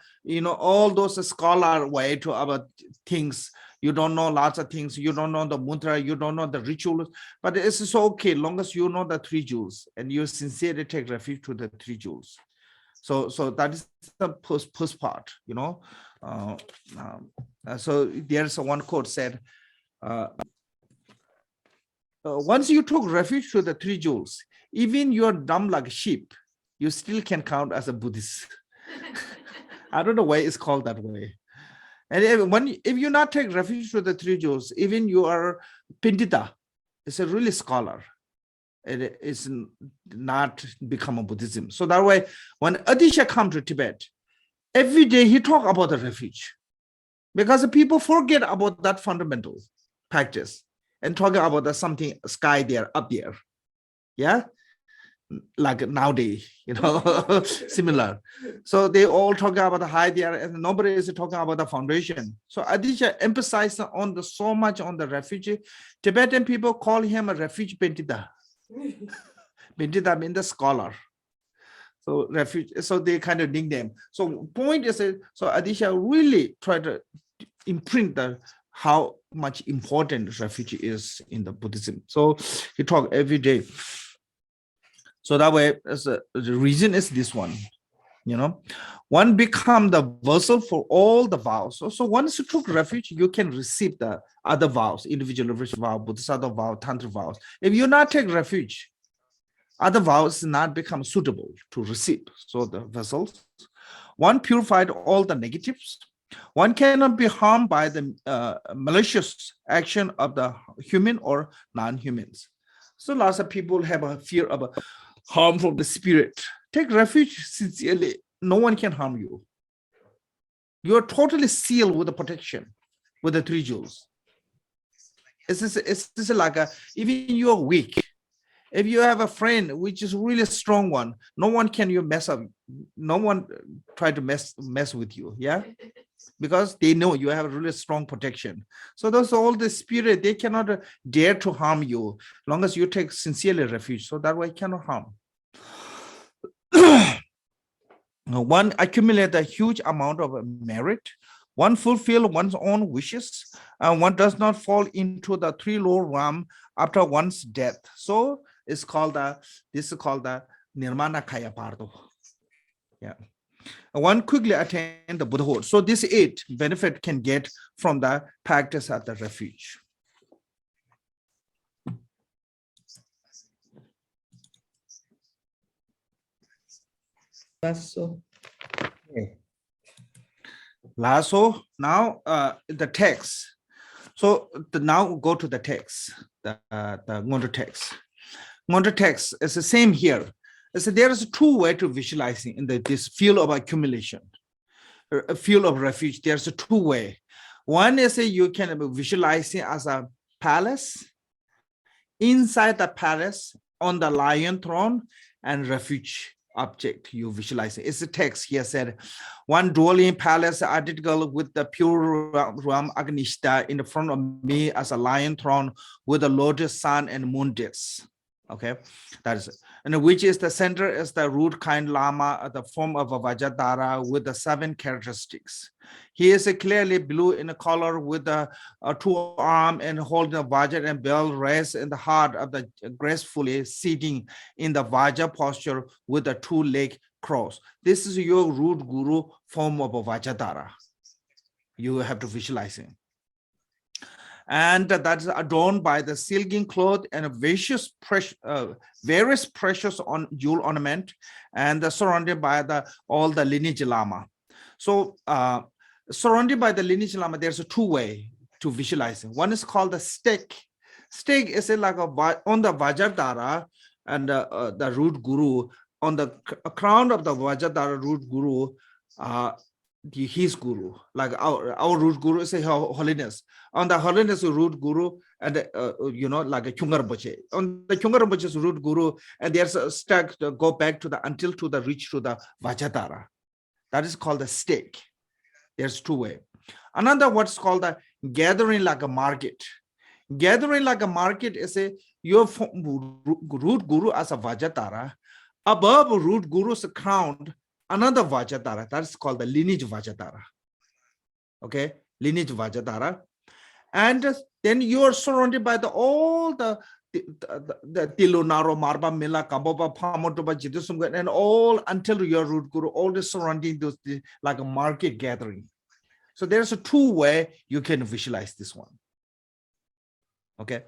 all those scholar way to other things. You don't know lots of things. You don't know the mantra. You don't know the rituals. But it's so okay long as you know the 3 jewels and you sincerely take refuge to the 3 jewels. So that is the post part, you know. So there's one quote said, once you took refuge to the three jewels, even you're dumb like a sheep, you still can count as a Buddhist. I don't know why it's called that way. And if you not take refuge to the three jewels, even you are Pandita, it's a really scholar. It is not become a Buddhism. So that way, when Adisha come to Tibet, every day he talk about the refuge, because the people forget about that fundamental practice and talking about the something sky there up there, yeah, like nowadays, you know, similar. So they all talking about the high there, and nobody is talking about the foundation. So Adisha emphasized on the so much on the refuge. Tibetan people call him a refuge Pentita. Pentita means the scholar. So refuge. So they kind of nickname. So point is, so Adisha really tried to imprint the how much important refuge is in the Buddhism. So he talk every day. So that way, the reason is this one, you know, one become the vessel for all the vows. So once you took refuge, you can receive the other vows, individual vow, Bodhisattva vow, Tantra vows. If you not take refuge, other vows not become suitable to receive. So the vessels, one purified all the negatives. One cannot be harmed by the malicious action of the human or non-humans. So lots of people have a fear of harm from the spirit. Take refuge sincerely. No one can harm you. You are totally sealed with the protection, with the three jewels. It's like even you are weak. If you have a friend which is really strong one, no one can you mess up. No one try to mess with you, yeah, because they know you have a really strong protection. So those all the spirit, they cannot dare to harm you, long as you take sincerely refuge. So that way cannot harm. One accumulate a huge amount of merit. One fulfill one's own wishes, and one does not fall into the three lower realm after one's death. So it's called this is called the Nirmana Kaya Pardo. Yeah. One quickly attain the Buddhahood. So this 8 benefit can get from the practice at the refuge. Lasso. Okay. Lasso. Now the text. So now go to the text, the Ngontra text. Ngontra text is the same here. So there is 2 ways to visualizing in this field of accumulation, a field of refuge. There's a 2 ways. One is you can visualize it as a palace. Inside the palace, on the lion throne, and refuge object you visualize it. It's a text here said, one dwelling palace identical with the pure Ram Agnishta in the front of me as a lion throne with the lotus sun and moon discs. Okay, that is it. And which is the center is the root kind lama, the form of a Vajradhara with the 7 characteristics. He is clearly blue in the color with the 2 arms and holding a Vajra and bell raised in the heart of the gracefully sitting in the Vajra posture with the 2 leg cross. This is your root guru form of a Vajradhara. You have to visualize it. And that is adorned by the silken cloth and various precious jewel ornament, and surrounded by all the lineage lama. So surrounded by the lineage lama, there's a 2 ways to visualize it. One is called the stake. Stake is like on the Vajradhara and the root guru, on the crown of the Vajradhara root guru, his guru, like our root guru is holiness. On the holiness root guru, and you know, like a Chungar Rinpoche. On the Chungar Rinpoche's root guru, and there's a stack to go back to the until to the reach to the Vajradhara. That is called the stake. There's 2 ways. Another what's called the gathering like a market. Gathering like a market is your root guru as a Vajradhara. Above root guru's crown, another Vajradhara, that's called the lineage Vajradhara. Okay, lineage Vajradhara. And then you are surrounded by all the the Tilu Naro, Marba, Mila, Kamboba, Pamotoba, Jidusum, and all until your root guru, all the surrounding those like a market gathering. So there's a two way you can visualize this one. Okay.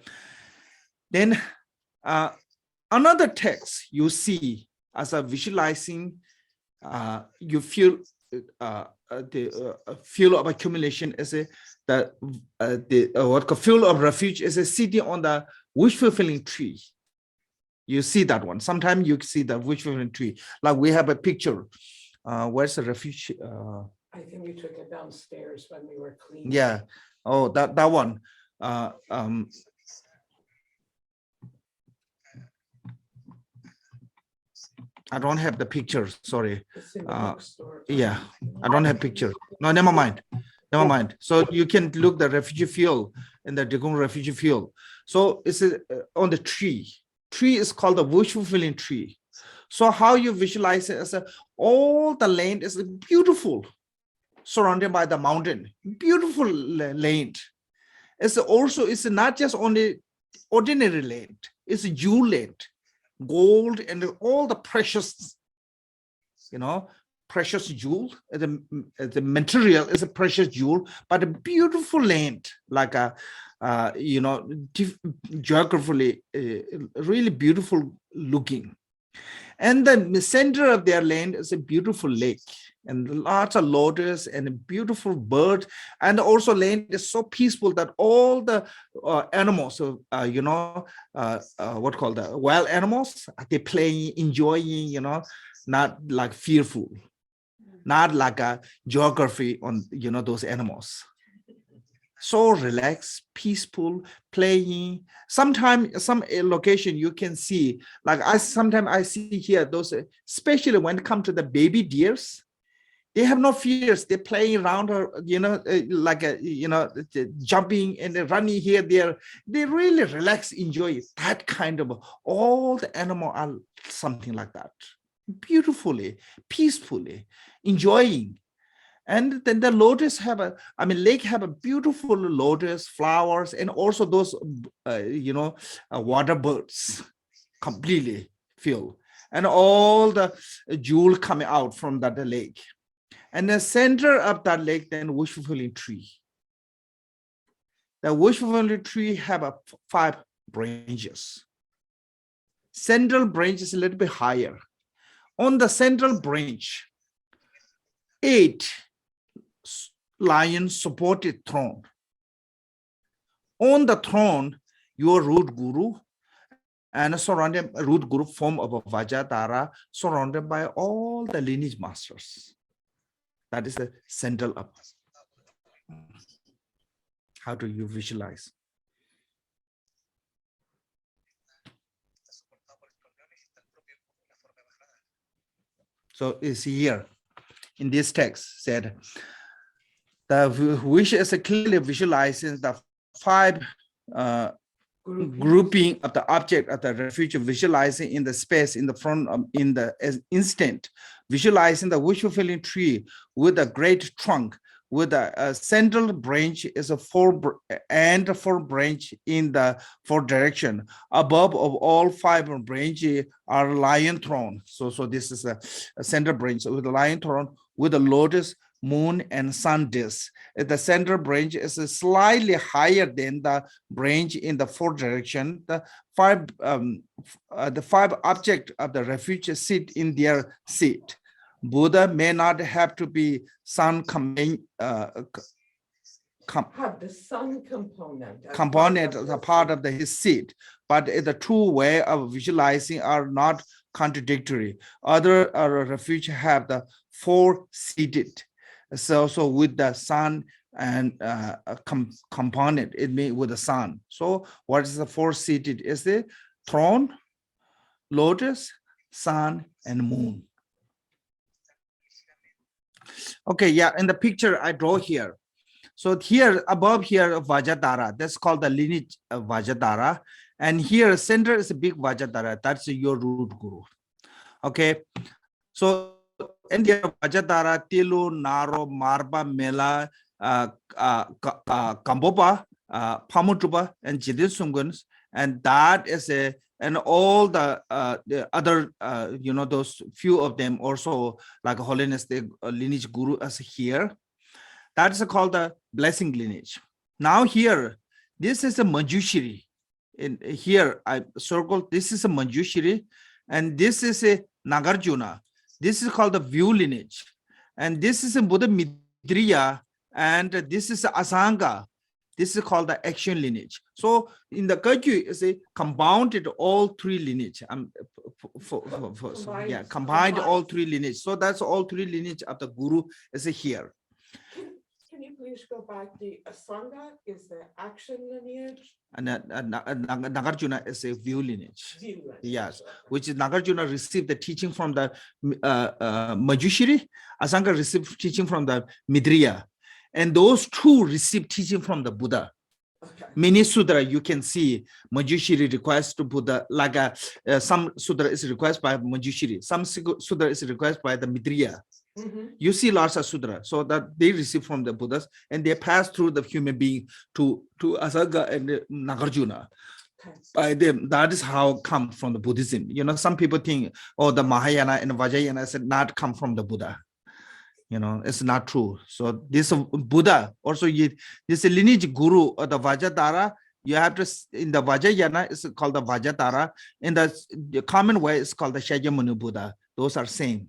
Then another text you see as a visualizing, you feel the fuel of accumulation is what fuel of refuge is a sitting on the wish fulfilling tree. You see that one. Sometimes you see the wish fulfilling tree. Like we have a picture. Where's the refuge? I think we took it downstairs when we were cleaning. Yeah. Oh, that one. I don't have the picture. Sorry. It's in the bookstore. Yeah, I don't have picture. No, never mind. Never mind. So you can look the refugee field in the Dekung refugee field. So it's on the tree. Tree is called the wish fulfilling tree. So how you visualize it as all the land is beautiful, surrounded by the mountain. Beautiful land. It's not just only ordinary land. It's a jewel land. Gold and all the precious, precious jewel. The material is a precious jewel, but a beautiful land, like a, geographically really beautiful looking. And the center of their land is a beautiful lake and lots of lotus and a beautiful bird. And also land is so peaceful that all the animals, what called the wild animals, they playing, enjoying, not like fearful, not like a geography on, those animals. So relaxed, peaceful, playing. Sometimes some location you can see, like sometimes I see here those, especially when it comes to the baby deers, they have no fears. They're playing around, jumping and running here, there. They really relax, enjoy it. That kind of, all the animals are something like that. Beautifully, peacefully, enjoying. And then the lotus lake have a beautiful lotus flowers and also those, water birds completely filled. And all the jewel coming out from that lake. And the center of that lake, then wish fulfilling tree. The wish fulfilling tree have 5 branches. Central branch is a little bit higher. On the central branch, 8 lion supported throne. On the throne, your root guru and surrounded root guru form of a Vajradhara, surrounded by all the lineage masters. That is the central up. How do you visualize? So it's here in this text said, the wish is clearly visualizing the 5 grouping of the object of the refuge, visualizing in the space in the front in the instant, visualizing the wish fulfilling tree with a great trunk, with a central branch is a 4 branch in the 4 direction. Above of all 5 branches are lion throne. So this is a center branch with a lion throne with a lotus, moon, and sun disk. The center branch is slightly higher than the branch in the 4 direction. The 5 objects of the refuge sit in their seat. Buddha may not have to be sun have the sun component as a part of his seat, but the two way of visualizing are not contradictory. Other refuge have the 4 seated. So with the sun and component, it means with the sun. So what is the 4 seated? Is the throne, lotus, sun, and moon. Okay, yeah, in the picture I draw here. So here, above here, Vajradhara, that's called the lineage of Vajradhara. And here, center is a big Vajradhara, that's your root guru. Okay, so in the Vajradhara, Tilu, Naro, Marba, Mela, Kambopa, Pamutuba, and Jidisungans, and that is a, and all the other those few of them also like holiness the lineage guru as here. That is called the blessing lineage. Now here, this is a Manjushri. In here, I circled, this is a Manjushri, and this is a Nagarjuna. This is called the view lineage. And this is a Buddha Midriya, and this is Asanga. This is called the action lineage. So in the Kagyu, is a compounded all three lineage. Combined all three lineage. So that's all three lineage of the Guru is here. Can you please go back? The Asanga is the action lineage? And Nagarjuna is a view lineage. View lineage. Yes, which is Nagarjuna received the teaching from the Manjushri. Asanga received teaching from the Midriya. And those two received teaching from the Buddha. Okay. Many sudra you can see Manjushri request to Buddha, like some sudra is requested by Manjushri, some sudra is requested by the Midriya. You see lots of sudra, so that they receive from the Buddhas and they pass through the human being to Asanga and Nagarjuna. By them, that is how come from the Buddhism. You know, some people think, oh, the Mahayana and Vajrayana said not come from the Buddha. You know, it's not true. So this Buddha also, this lineage guru or the Vajradhara, you have to, in the Vajrayana, it's called the Vajradhara. In the common way, it's called the Shakyamuni Buddha. Those are same.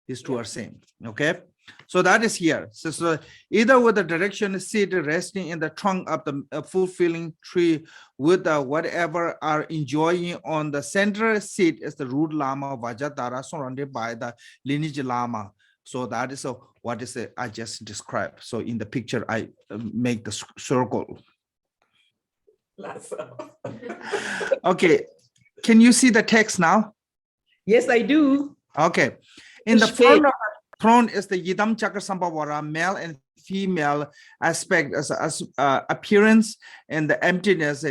These two are same. Okay. So that is here. So either with the direction seed resting in the trunk of the fulfilling tree with whatever are enjoying on the central seat is the root lama Vajradhara surrounded by the lineage lama. So that is what is it I just described. So in the picture, I make the circle. Okay. Can you see the text now? Yes, I do. Okay. In the front of the throne is the Yidam Chakra Sambhavara, male and female aspect as appearance and the emptiness,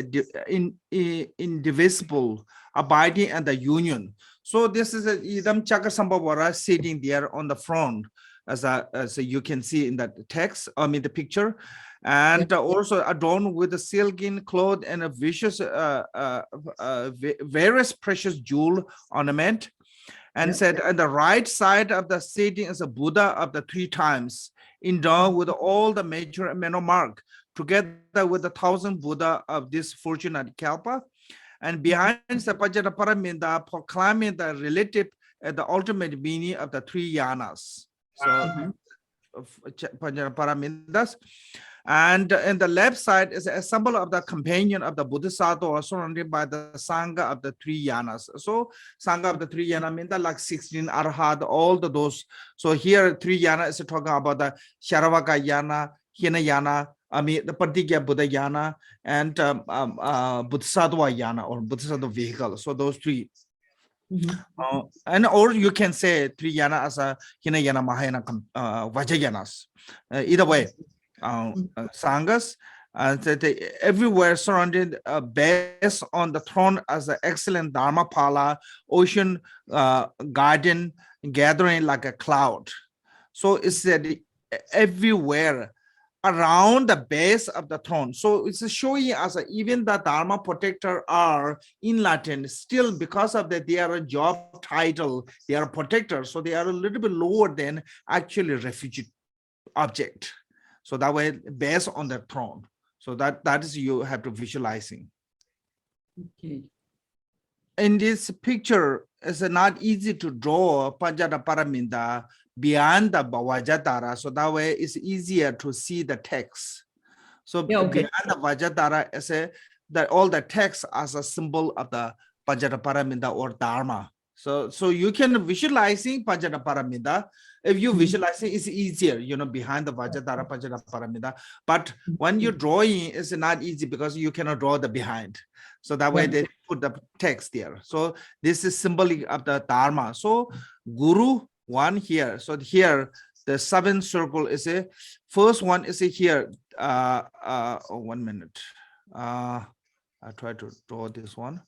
indivisible, abiding and the union. So this is a Yidam Chakra Sambhavara sitting there on the front, as you can see in that text, the picture, and also adorned with a silken cloth and a vicious, various precious jewel ornament. And said on the right side of the sitting is a Buddha of the 3 times, endowed with all the major mental mark, together with the 1,000 Buddha of this fortunate Kalpa. And behind the Panchaparaminda, proclaiming the relative, the ultimate meaning of the 3 yanas. So, Panchaparamindas. And in the left side is a symbol of the companion of the Bodhisattva, surrounded by the Sangha of the 3 yanas. So Sangha of the 3 yana means like 16 Arhat, all those. So here 3 yana is talking about the Sharavaka yana, Hinayana, the Patigya Buddha yana, and Bodhisattva yana or Bodhisattva vehicle. So those 3. And or you can say 3 yana as a Hinayana, Mahayana, Vajrayanas. Either way. Sanghas everywhere surrounded based on the throne as an excellent Dharmapala, ocean garden gathering like a cloud. So it's said everywhere around the base of the throne. So it's showing us even the Dharma protector are in Latin still, because of that they are a job title, they are protectors, so they are a little bit lower than actually refugee object. So that way, based on the throne. So that is you have to visualizing. Okay. In this picture, it's not easy to draw Panchada Paraminda beyond the Vajradhara. So that way, it's easier to see the text. So beyond the Vajradhara, is that all the text as a symbol of the Panchada Paraminda or Dharma. So you can visualizing Panchada Paraminda. If you visualizing, it's easier, behind the Vajradhara Panchada Paramita. But when you're drawing, it's not easy because you cannot draw the behind. So that way they put the text there. So this is symbolic of the Dharma. So Guru 1 here. So here the 7th circle is a first one is a here. 1 minute. I try to draw this one.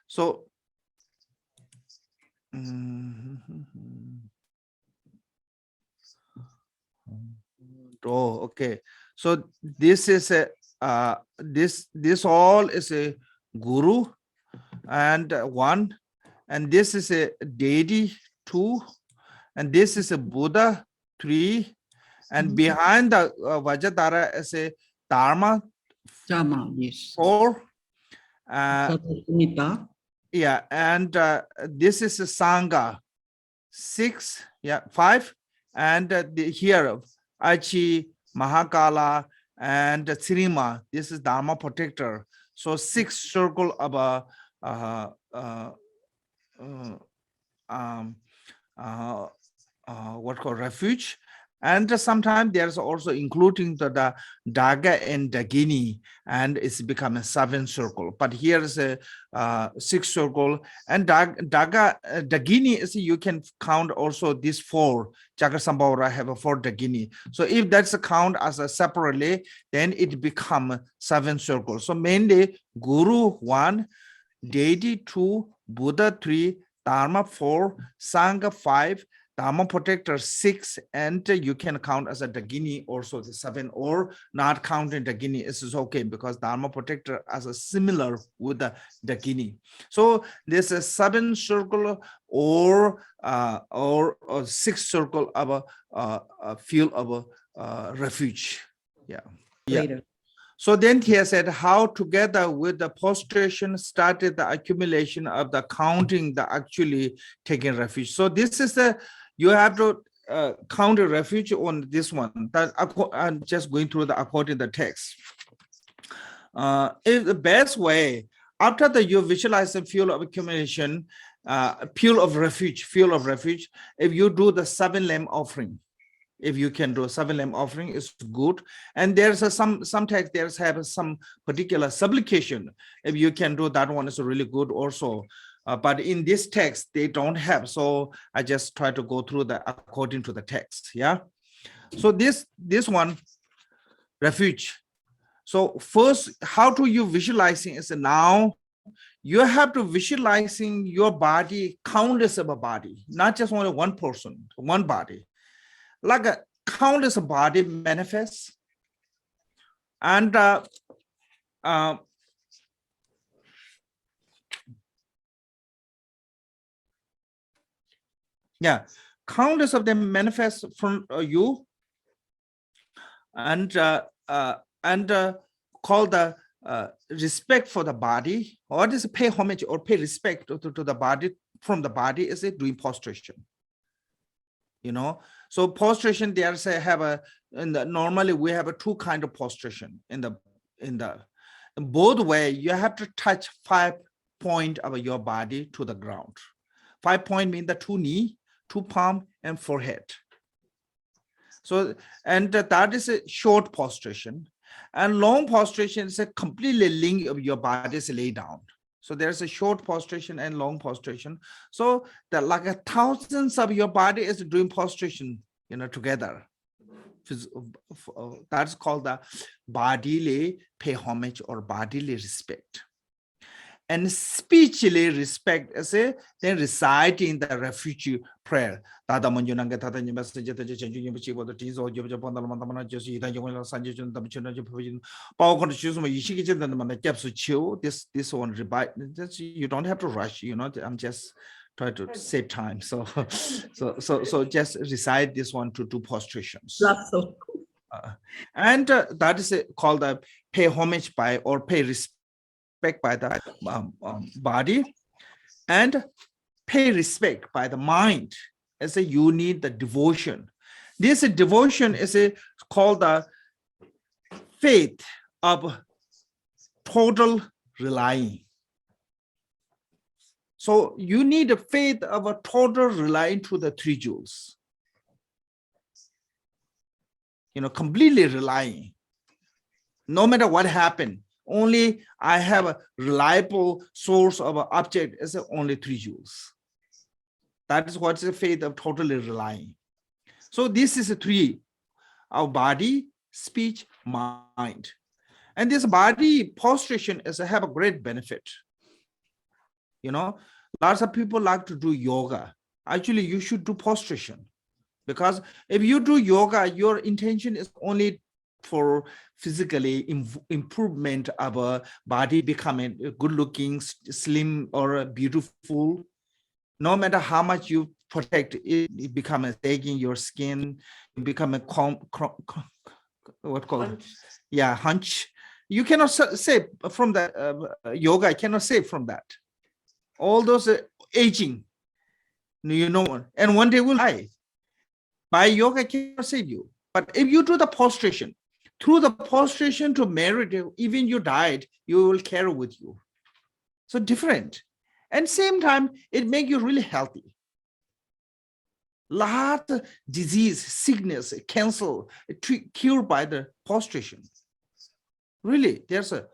So. Oh, okay. So this is this all is a guru and one, and this is a deity 2, and this is a Buddha 3, and behind the Vajradhara is a Dharma Dharma, yes. 4. Sattva. Yeah, and this is a Sangha 6, 5, and here Achi, Mahakala, and Srima. This is Dharma protector. So 6 circle of what called refuge, and sometimes there's also including the Daga and Dagini, and it's become a 7 circle. But here is a 6 circle, and Daga Dagini is, you can count also these 4. Jagasambhara have a 4 Dagini. So if that's a count as a separately, then it become 7 circles. So mainly Guru 1, Deity 2, Buddha 3, Dharma 4, Sangha 5, Dharma protector 6, and you can count as a Dagini also the 7, or not counting Dagini is okay, because Dharma protector as a similar with the Dagini. So there's a 7 circle or 6 circle of a field of refuge. Yeah. Later. So then he has said how together with the prostration started the accumulation of the counting, the actually taking refuge. So this is the, you have to count a refuge on this one. That I'm just going through the according to the text. Is the best way after the you visualize the field of accumulation, field of refuge, if you do the 7 lamb offering. If you can do a 7 lamb offering, is good. And there's some text there's have some particular supplication. If you can do that one, is really good also. But in this text, they don't have. So I just try to go through the according to the text. Yeah. So this one, refuge. So first, how do you visualizing is now you have to visualizing your body, countless of a body, not just only one person, one body. Like a countless body manifests, and countless of them manifest from you, and call the respect for the body, or this pay homage or pay respect to the body from the body is it doing prostration. You know, so prostration there's have a normally we have a 2 kind of prostration in both way. You have to touch 5 point of your body to the ground. 5 point mean the 2 knee, 2 palm, and forehead. So and that is a short prostration, and long prostration is a completely link of your body is lay down. So there's a short prostration and long prostration. So that like a thousands of your body is doing prostration, you know, together. That's called the bodily pay homage or bodily respect. And speechly respect as a then reciting the refuge prayer. This one you don't have to rush, you know. I'm just try to save time. So just recite this one to do prostrations. That's so cool. And that is called the pay homage by or pay respect by the body, and pay respect by the mind. As you need the devotion. This devotion is called the faith of total relying. So you need a faith of a total relying to the 3 jewels. You know, completely relying. No matter what happened, only I have a reliable source of an object is only 3 jewels. That is what's the faith of totally relying. So this is a 3, our body, speech, mind. And this body prostration is have a great benefit. You know, lots of people like to do yoga. Actually, you should do prostration, because if you do yoga, your intention is only for physically improvement of a body becoming good looking, slim, or beautiful. No matter how much you protect it, it becomes taking your skin, become a what called Hunched. yeah, hunch. You cannot save from that yoga. I cannot save from that. All those aging, you know, and one day will die. By yoga cannot save you. But if you do the prostration, through the prostration to merit, even you died, you will carry with you. So different. And same time, it make you really healthy. Lot of disease, sickness, cancer, cured by the prostration. Really, there's a,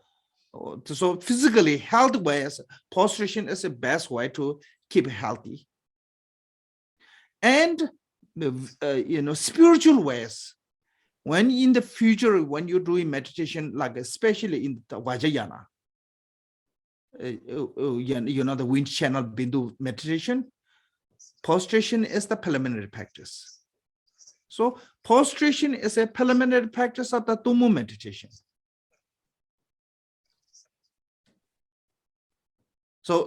so physically, health ways, prostration is the best way to keep healthy. And spiritual ways, when in the future, when you're doing meditation, like especially in the Vajrayana, the wind channel bindu meditation, prostration is the preliminary practice. So prostration is a preliminary practice of the Tumu meditation. So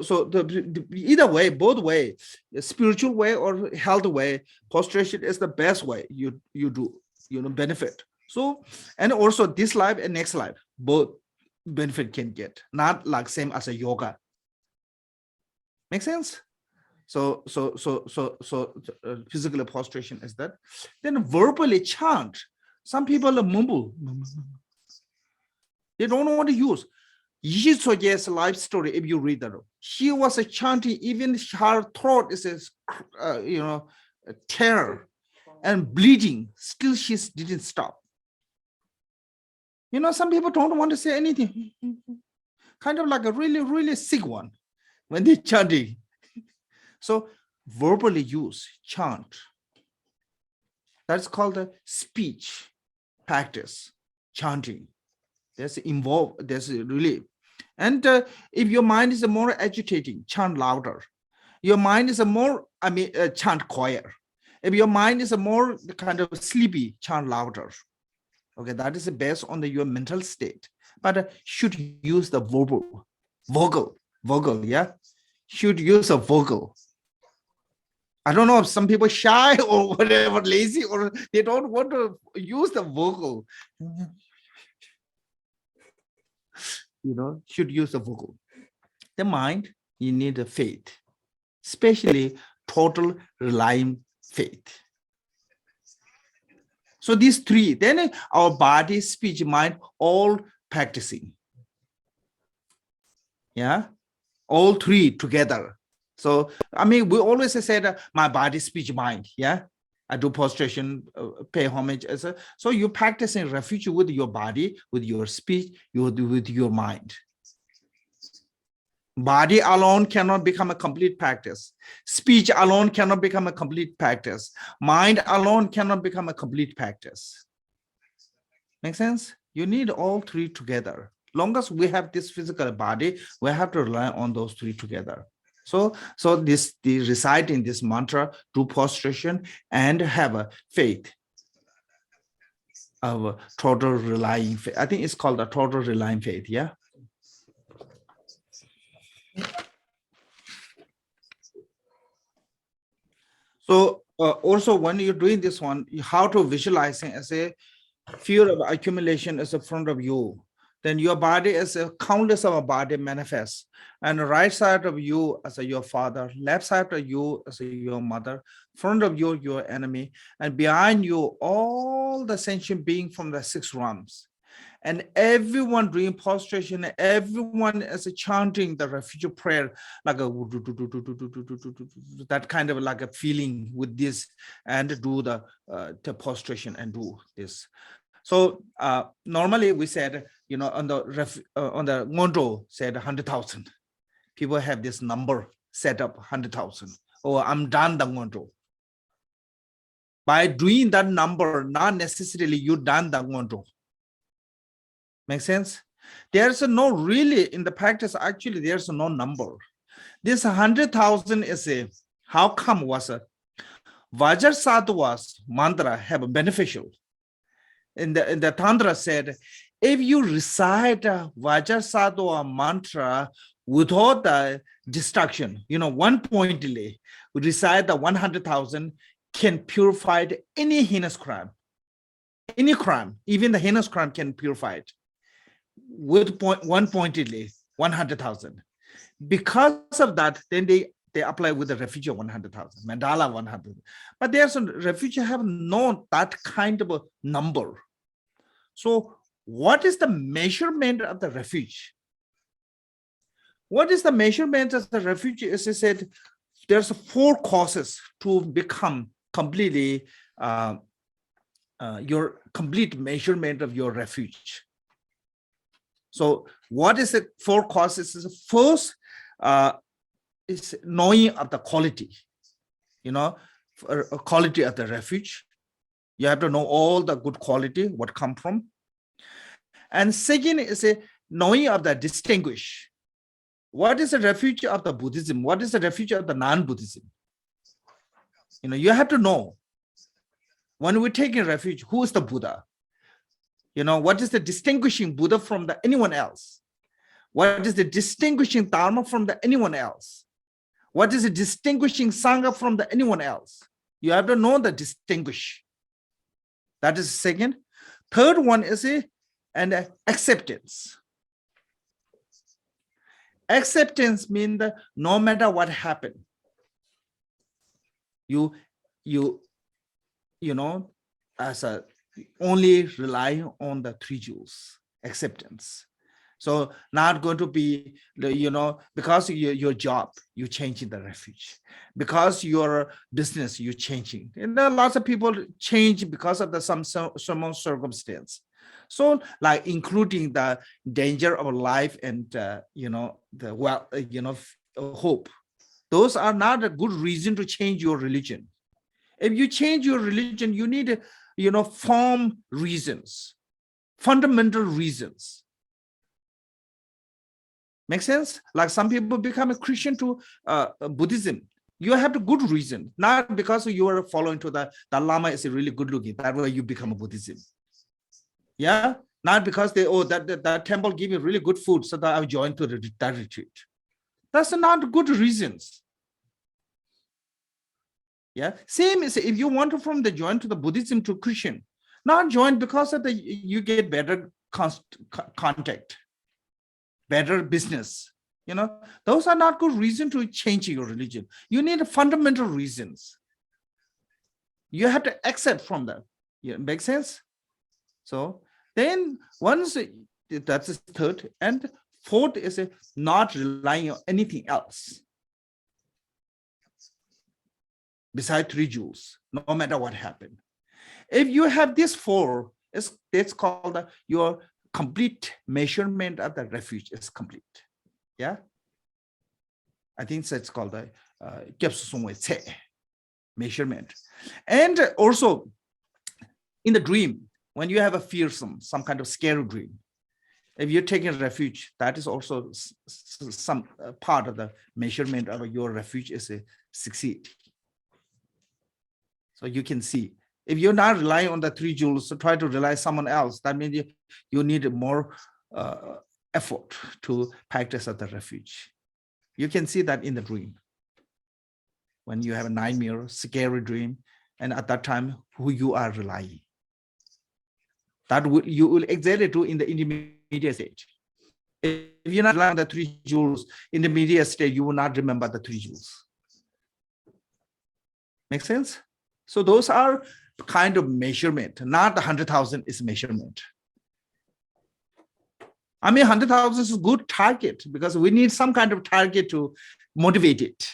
either way, both way, the spiritual way or health way, prostration is the best way you do, benefit. So, and also this life and next life, both benefit can get, not like same as a yoga. Make sense? So physical prostration is that. Then verbally chant. Some people mumble. They don't want to use. Yi Tsoye's life story, if you read that, she was chanting, even her throat is a tear and bleeding. Still, she didn't stop. Some people don't want to say anything. Kind of like a really, really sick one when they're chanting. So verbally use, chant. That's called a speech practice, chanting. There's involved, there's really. And if your mind is more agitating, chant louder. Your mind is a more, chant choir. If your mind is a more kind of sleepy, chant louder. Okay, that is based on your mental state. But should use the vocal, yeah? Should use a vocal. I don't know if some people shy or whatever, lazy, or they don't want to use the vocal. Should use a vocal. The mind, you need a faith, especially total relying faith. So these three, then our body, speech, mind, all practicing. Yeah, all three together. So, we always said my body, speech, mind. Yeah, I do prostration, pay homage. So you practice in refuge with your body, with your speech, with your mind. Body alone cannot become a complete practice. Speech alone cannot become a complete practice. Mind alone cannot become a complete practice. Make sense? You need all three together. Long as we have this physical body, we have to rely on those three together. So they recite in this mantra, do prostration, and have a faith of a total relying faith. I think it's called a total relying faith, yeah? So also when you're doing this one, how to visualize it as a fear of accumulation is in front of you. Then your body is a countless of a body manifests. And the right side of you as your father, left side of you as your mother, front of you, your enemy, and behind you, all the sentient being from the 6 realms. And everyone doing prostration, everyone is chanting the refuge prayer, like a that kind of like a feeling with this, and do the prostration and do this. So normally we said, on the Ngondo said 100,000. People have this number set up 100,000. Oh, I'm done the Ngondo. By doing that number, not necessarily you done the Ngondo. Make sense? There's no really in the practice, actually, there's no number. This 100,000 is a, how come was a Vajrasattva's mantra have a beneficial. in the Tantra said, if you recite Vajrasattva mantra without the distraction, one pointedly, recite the 100,000 can purify any heinous crime. Any crime, even the heinous crime can purify it with one pointedly, 100,000. Because of that, then they apply with the Refuge 100,000, mandala 100. But there's some Refuge have no that kind of a number. So what is the measurement of the Refuge? What is the measurement of the Refuge? As I said, there's 4 causes to become completely your complete measurement of your Refuge. So what is the 4 causes? First is knowing of the quality, quality of the Refuge. You have to know all the good quality, what come from. And second is a knowing of the distinguish. What is the Refuge of the Buddhism? What is the Refuge of the non-Buddhism? You have to know. When we take a refuge, who is the Buddha? What is the distinguishing Buddha from anyone else? What is the distinguishing Dharma from anyone else? What is the distinguishing Sangha from anyone else? You have to know the distinguish. That is second. Third one is acceptance. Acceptance means that no matter what happened, you only rely on the 3 jewels, acceptance. So not going to be, because your job, you changing the Refuge. Because your business, you changing. And there are lots of people change because of some circumstance. So like including the danger of life and, hope. Those are not a good reason to change your religion. If you change your religion, you need, firm reasons, fundamental reasons. Make sense? Like some people become a Christian to Buddhism. You have a good reason, not because you are following to the Lama is really good looking. That way you become a Buddhism. Yeah, not because that temple give you really good food, so that I joined to that retreat. That's not good reasons. Yeah, same is if you want to from the join to the Buddhism to Christian, not join because of you get better contact, better business. Those are not good reasons to change your religion. You need fundamental reasons. You have to accept from them. Yeah, make sense? So then once that's the third, and fourth is not relying on anything else besides 3 jewels, no matter what happened. If you have these 4, it's called your complete measurement of the Refuge is complete. Yeah, I think that's called the measurement. And also in the dream, when you have a fearsome, some kind of scary dream, if you're taking a Refuge, that is also some part of the measurement of your Refuge is succeed. So you can see, if you're not relying on the 3 jewels, so try to rely on someone else. That means you need more effort to practice at the Refuge. You can see that in the dream. When you have a nightmare, scary dream, and at that time, who you are relying. That you will exactly do in the intermediate stage. If you're not relying on the 3 jewels, in the intermediate stage, you will not remember the 3 jewels. Make sense? So those are kind of measurement, not the 100,000 is measurement. I mean, 100,000 is a good target because we need some kind of target to motivate it.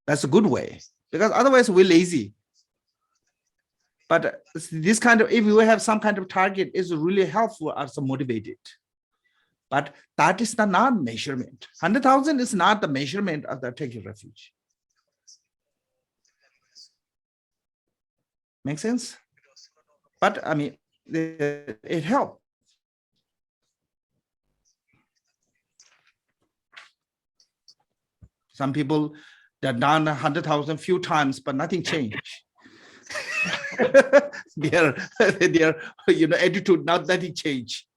That's a good way, because otherwise we're lazy. But this kind of, if we have some kind of target, is really helpful us to motivate it. But that is not measurement. 100,000 is not the measurement of the taking refuge. Make sense? But I mean, it helped. Some people, they're done 100,000 few times, but nothing changed. their attitude, not nothing change.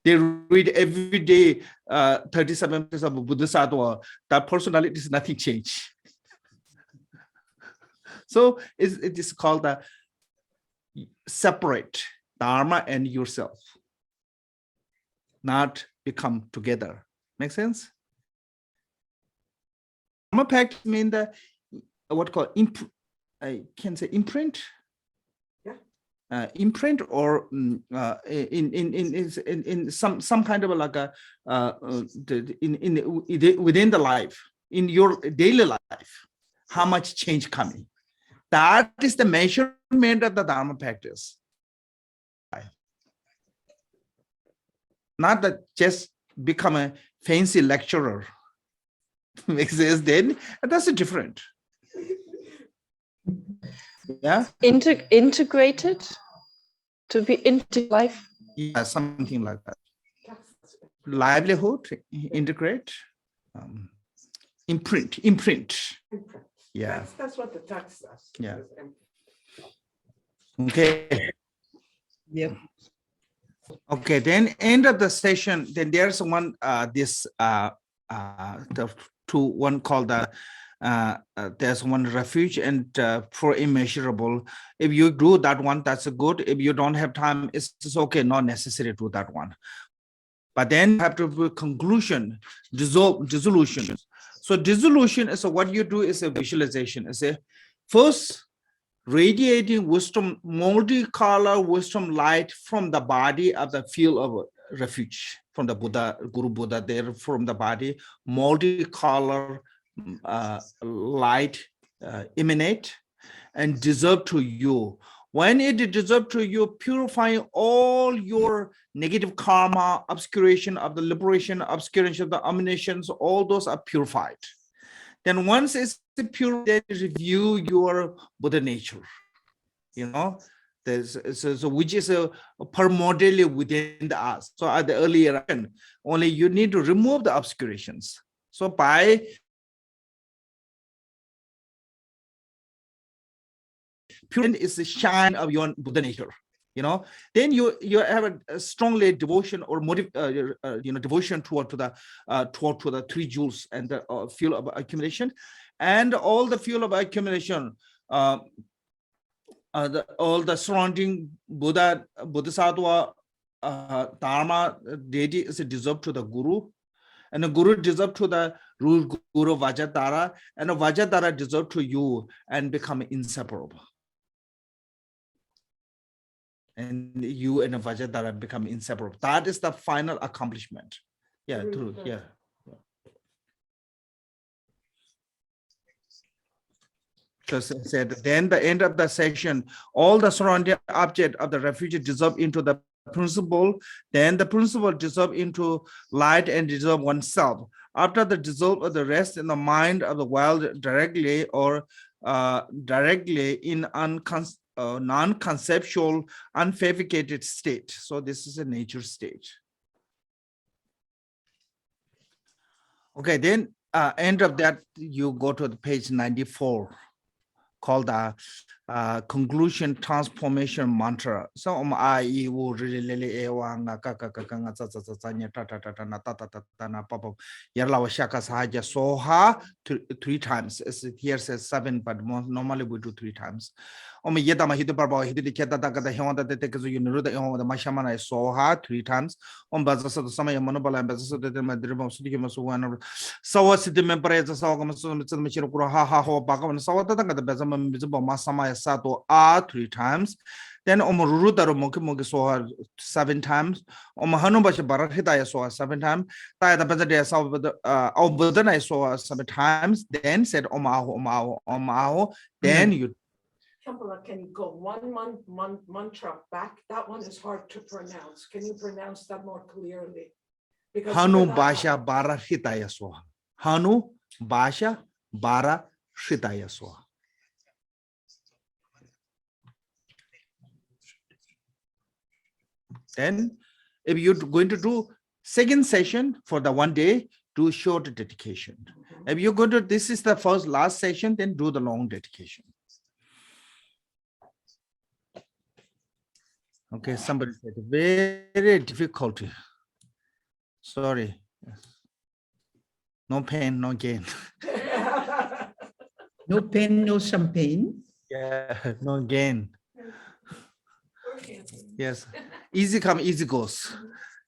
They read every day 37 pages of Bodhisattva. That personality is nothing change. So it is called the separate Dharma and yourself, not become together. Make sense? Dharma pact mean the what called I can say imprint. Imprint or in some kind of like a within the life, in your daily life, how much change coming. That is the measurement of the Dharma practice. Not that just become a fancy lecturer. Makes sense then? And that's different. Yeah. Integrated to be into life. Yeah, something like that. Livelihood, integrate, imprint. Yeah. That's what the text says. Yeah. Okay. Yep. Okay, then end of the session, then there's one one called the there's one refuge and for immeasurable. If you do that one, that's good. If you don't have time, it's okay, not necessary to do that one. But then you have to do conclusion, dissolution. So dissolution is what you do is a visualization. It's a first radiating wisdom, multicolor wisdom light from the body of the field of refuge, from the Buddha, Guru Buddha there, from the body, multicolor light emanate and dissolve to you. When it dissolves to you, purifying all your negative karma, obscuration of the liberation, obscuration of the emanations, all those are purified. Then once it's pure, then review your Buddha nature. You know, there's so which is a permodally within the us. So at the earlier only you need to remove the obscurations. So by pure is the shine of your Buddha nature. You know, then you have a strongly devotion or motive, devotion toward to the three jewels and the field of accumulation, and all the field of accumulation, all the surrounding Buddha, Bodhisattva, Dharma, deity is deserved to the Guru, and the Guru deserved to the rule Guru Vajradhara, and the Vajradhara deserved to you and become inseparable. And you and the Vajradhara become inseparable. That is the final accomplishment. Yeah, true. Yeah. So said, then the end of the session, all the surrounding object of the refuge dissolve into the principle, then the principle dissolve into light and dissolve oneself. After the dissolve of the rest in the mind of the world directly or directly in non-conceptual, unfabricated state. So this is a nature state. Okay, then end of that, you go to the page 94. Called the conclusion transformation mantra. So I really soha 3 times. Here says 7, but normally we do 3 times. Yedama Hidubarba Hidiketa the Honda that takes you know the Mashamana soha 3 times. Bazasa the Samaya Monobala and Bazasa the Madriba Sudimas one. So what's the member as a Sogam ha ho Bagam and Sawatanga the Bezam Masama Sato 3 times. Then Omoruda Moki soha 7 times. Omahanubashi Barahita saw 7 times. Tia the Bezade saw Obudana saw 7 times. Then said Omaho. Then you. Can you go one mantra back? That one is hard to pronounce. Can you pronounce that more clearly? Hanu Basha Bara Hitaya Swa. Hanu Basha Bara Shitaya Swa. Then, if you're going to do second session for the 1 day, do short dedication. If you're going to, this is the last session, then do the long dedication. Okay, somebody said very difficult. Sorry. No pain, no gain. No pain, no champagne. Yeah, no gain. Yes, easy come, easy goes.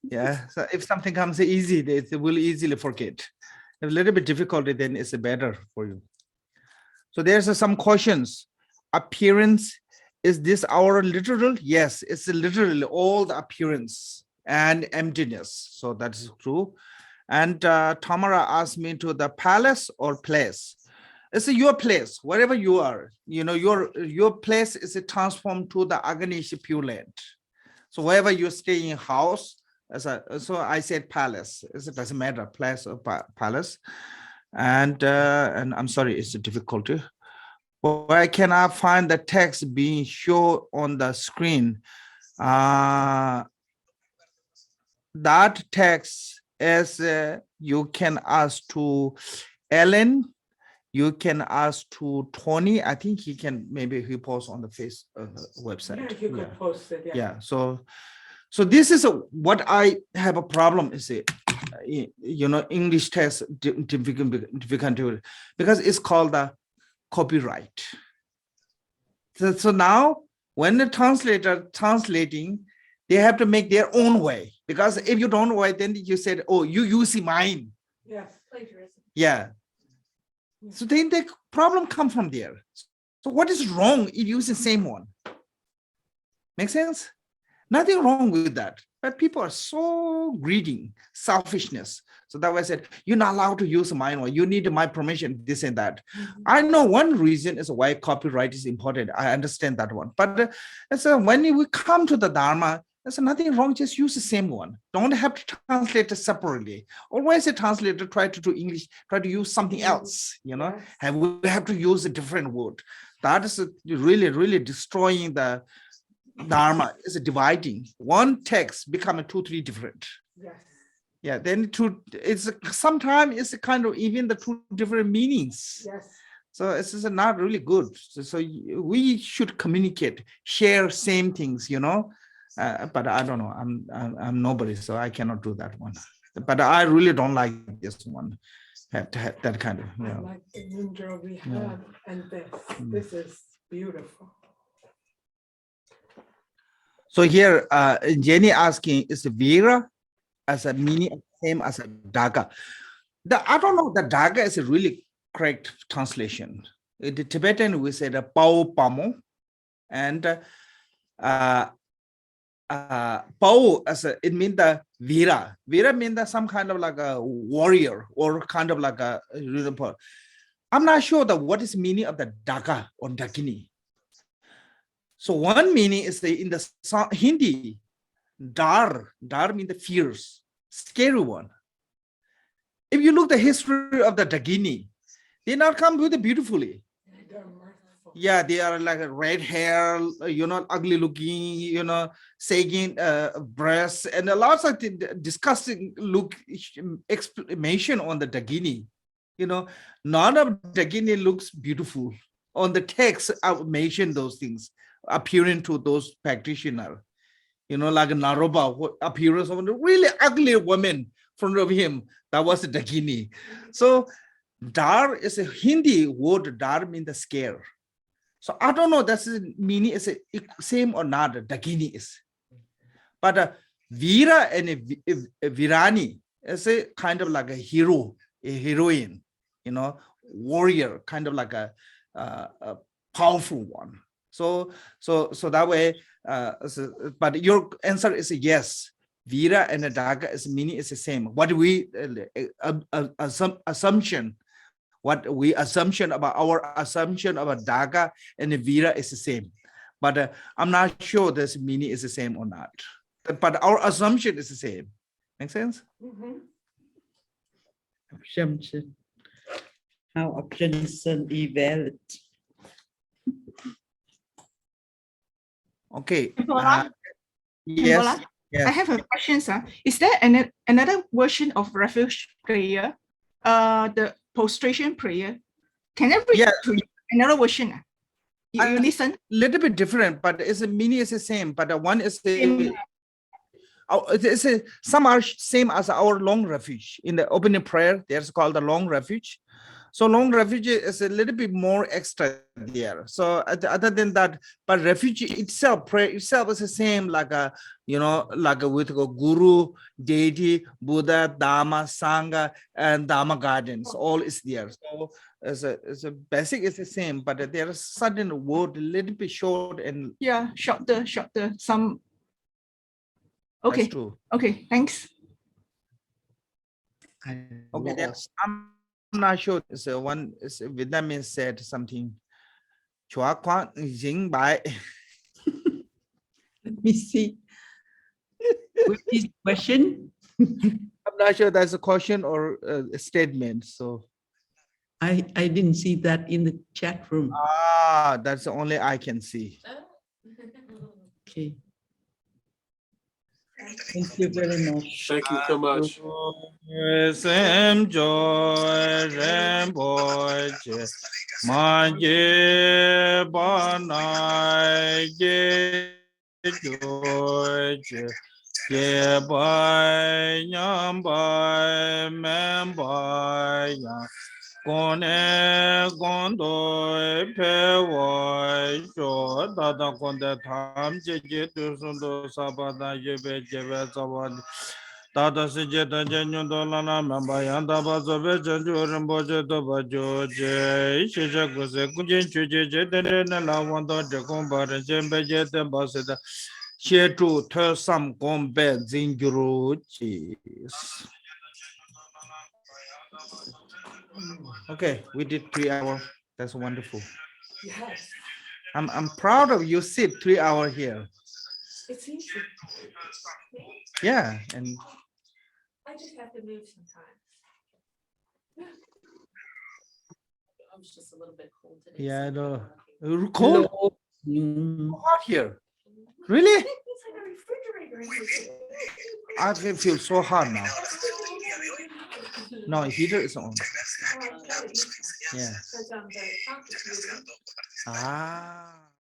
Yeah, so if something comes easy, they will easily forget. If a little bit difficulty, then it's better for you. So there's some questions. Appearance, is this our literal? Yes, it's literally all the appearance and emptiness. So that is true. And Tamara asked me to the palace or place. It's your place, wherever you are. You know, your place is transformed to the Aganish Pure Land. So wherever you stay in house, so I said palace. It doesn't matter, place or palace. And I'm sorry, it's a difficulty. Why can I find the text being shown on the screen? That text is you can ask to Ellen. You can ask to Tony. I think he can, maybe he posts on the website. Yeah, you could post it. Yeah. So this is what I have a problem is you know, English text difficult because it's called the copyright. So now when the translator translating, they have to make their own way, because if you don't way, then you said, oh, you use mine. Yes, plagiarism. Yeah. So then the problem comes from there. So what is wrong if you use the same one? Make sense? Nothing wrong with that. But people are so greedy, selfishness. So that way I said, you're not allowed to use mine, or you need my permission, this and that. I know one reason is why copyright is important. I understand that one. But so when we come to the Dharma, there's nothing wrong, just use the same one. Don't have to translate it separately. Always a translator try to do English, try to use something else, you know, and we have to use a different word. That is really, really destroying the Dharma. Is dividing. One text becoming 2-3 different. Yes. Yeah, then it's sometimes it's kind of even the 2 different meanings. Yes. So it's not really good. So we should communicate, share same things, you know. But I don't know. I'm nobody, so I cannot do that one. But I really don't like this one. That kind of. You know. I like the Indra we have, and this. This is beautiful. So here, Jenny asking, is Vira as a meaning same as a Daga? I don't know. The Daga is a really correct translation. In the Tibetan, we say the Pao Pamo, and Pao as it means the Vira. Vira means some kind of like a warrior or kind of like a. I'm not sure what is meaning of the Daga or Dakini. So one meaning is in the Hindi, Dar means the fierce, scary one. If you look the history of the Dagini, they not come with it beautifully. They're mirthful. Yeah, they are like a red hair, you know, ugly looking, you know, sagging breasts, and lots of disgusting explanation on the Dagini. You know, none of Dagini looks beautiful. On the text, I mentioned those things appearing to those practitioners. You know, like Naroba, appearance of a really ugly woman in front of him. That was the Dagini. So Dar is a Hindi word. Dar means the scare. So I don't know that's the meaning is same or not. Dagini is. But Vira and Virani is a kind of like a hero, a heroine, you know, warrior, kind of like a powerful one. So that way, but your answer is yes. Vira and the Daga is meaning is the same. What we assumption about our assumption about Daga and the Vira is the same. But I'm not sure this meaning is the same or not. But our assumption is the same. Make sense? Assumption. How assumption evaluate. Okay. Khenpo, Yes. I have a question, sir. Is there another version of refuge prayer? The prostration prayer? Can I read to you another version? You listen? Little bit different, but it's a meaning is the same. But one is Same. some are same as our long refuge. In the opening prayer, there's called the long refuge. So long refuge is a little bit more extra there. So other than that, but refuge itself, prayer itself is the same, like a, you know, like with a guru, deity, Buddha, Dharma, Sangha, and Dharma guidance, all is there. So as a basic is the same, but there is certain word a little bit short and Yeah, shorter. Some. that's Okay. true. Okay. Thanks. Okay, then I'm not sure. So one is Vietnamese said something. Chua Quan Jing Bai. Let me see. What is the question? I'm not sure that's a question or a statement. So I didn't see that in the chat room. that's the only I can see. Okay. Thank you very much. Thank you so much. Sem joy Rinpoche Manje Banai Joy Ye Bai Nyam Bai Mem Bai Yang Kone Gondo Pe Wai Jo Dada Konde Tham Je Tu Sundo Sabada Yebe Jebe Zawadi Tata Sijeta Jenyu Dolana Mamba Yanda Bazobe Jenju Rinpoche Toba Joje Ishisha Kuse Kunjin Chuje Jetene La Wanda Jekumba Jembe Jete Basida Shetu Te Sam Gombe Zinjuru Cheese. Okay, we did 3 hours. That's wonderful. Yes, I'm proud of you. Sit 3 hours here. it's easy. Yeah, and I just have to move sometimes. I was just a little bit cold today. yeah, I so know. I'm lucky. Cold Hello. Mm. hot here. Really? It's like a refrigerator in here. I feel so hot now. No, heater is on. Yeah. Because the conference meeting, Ah.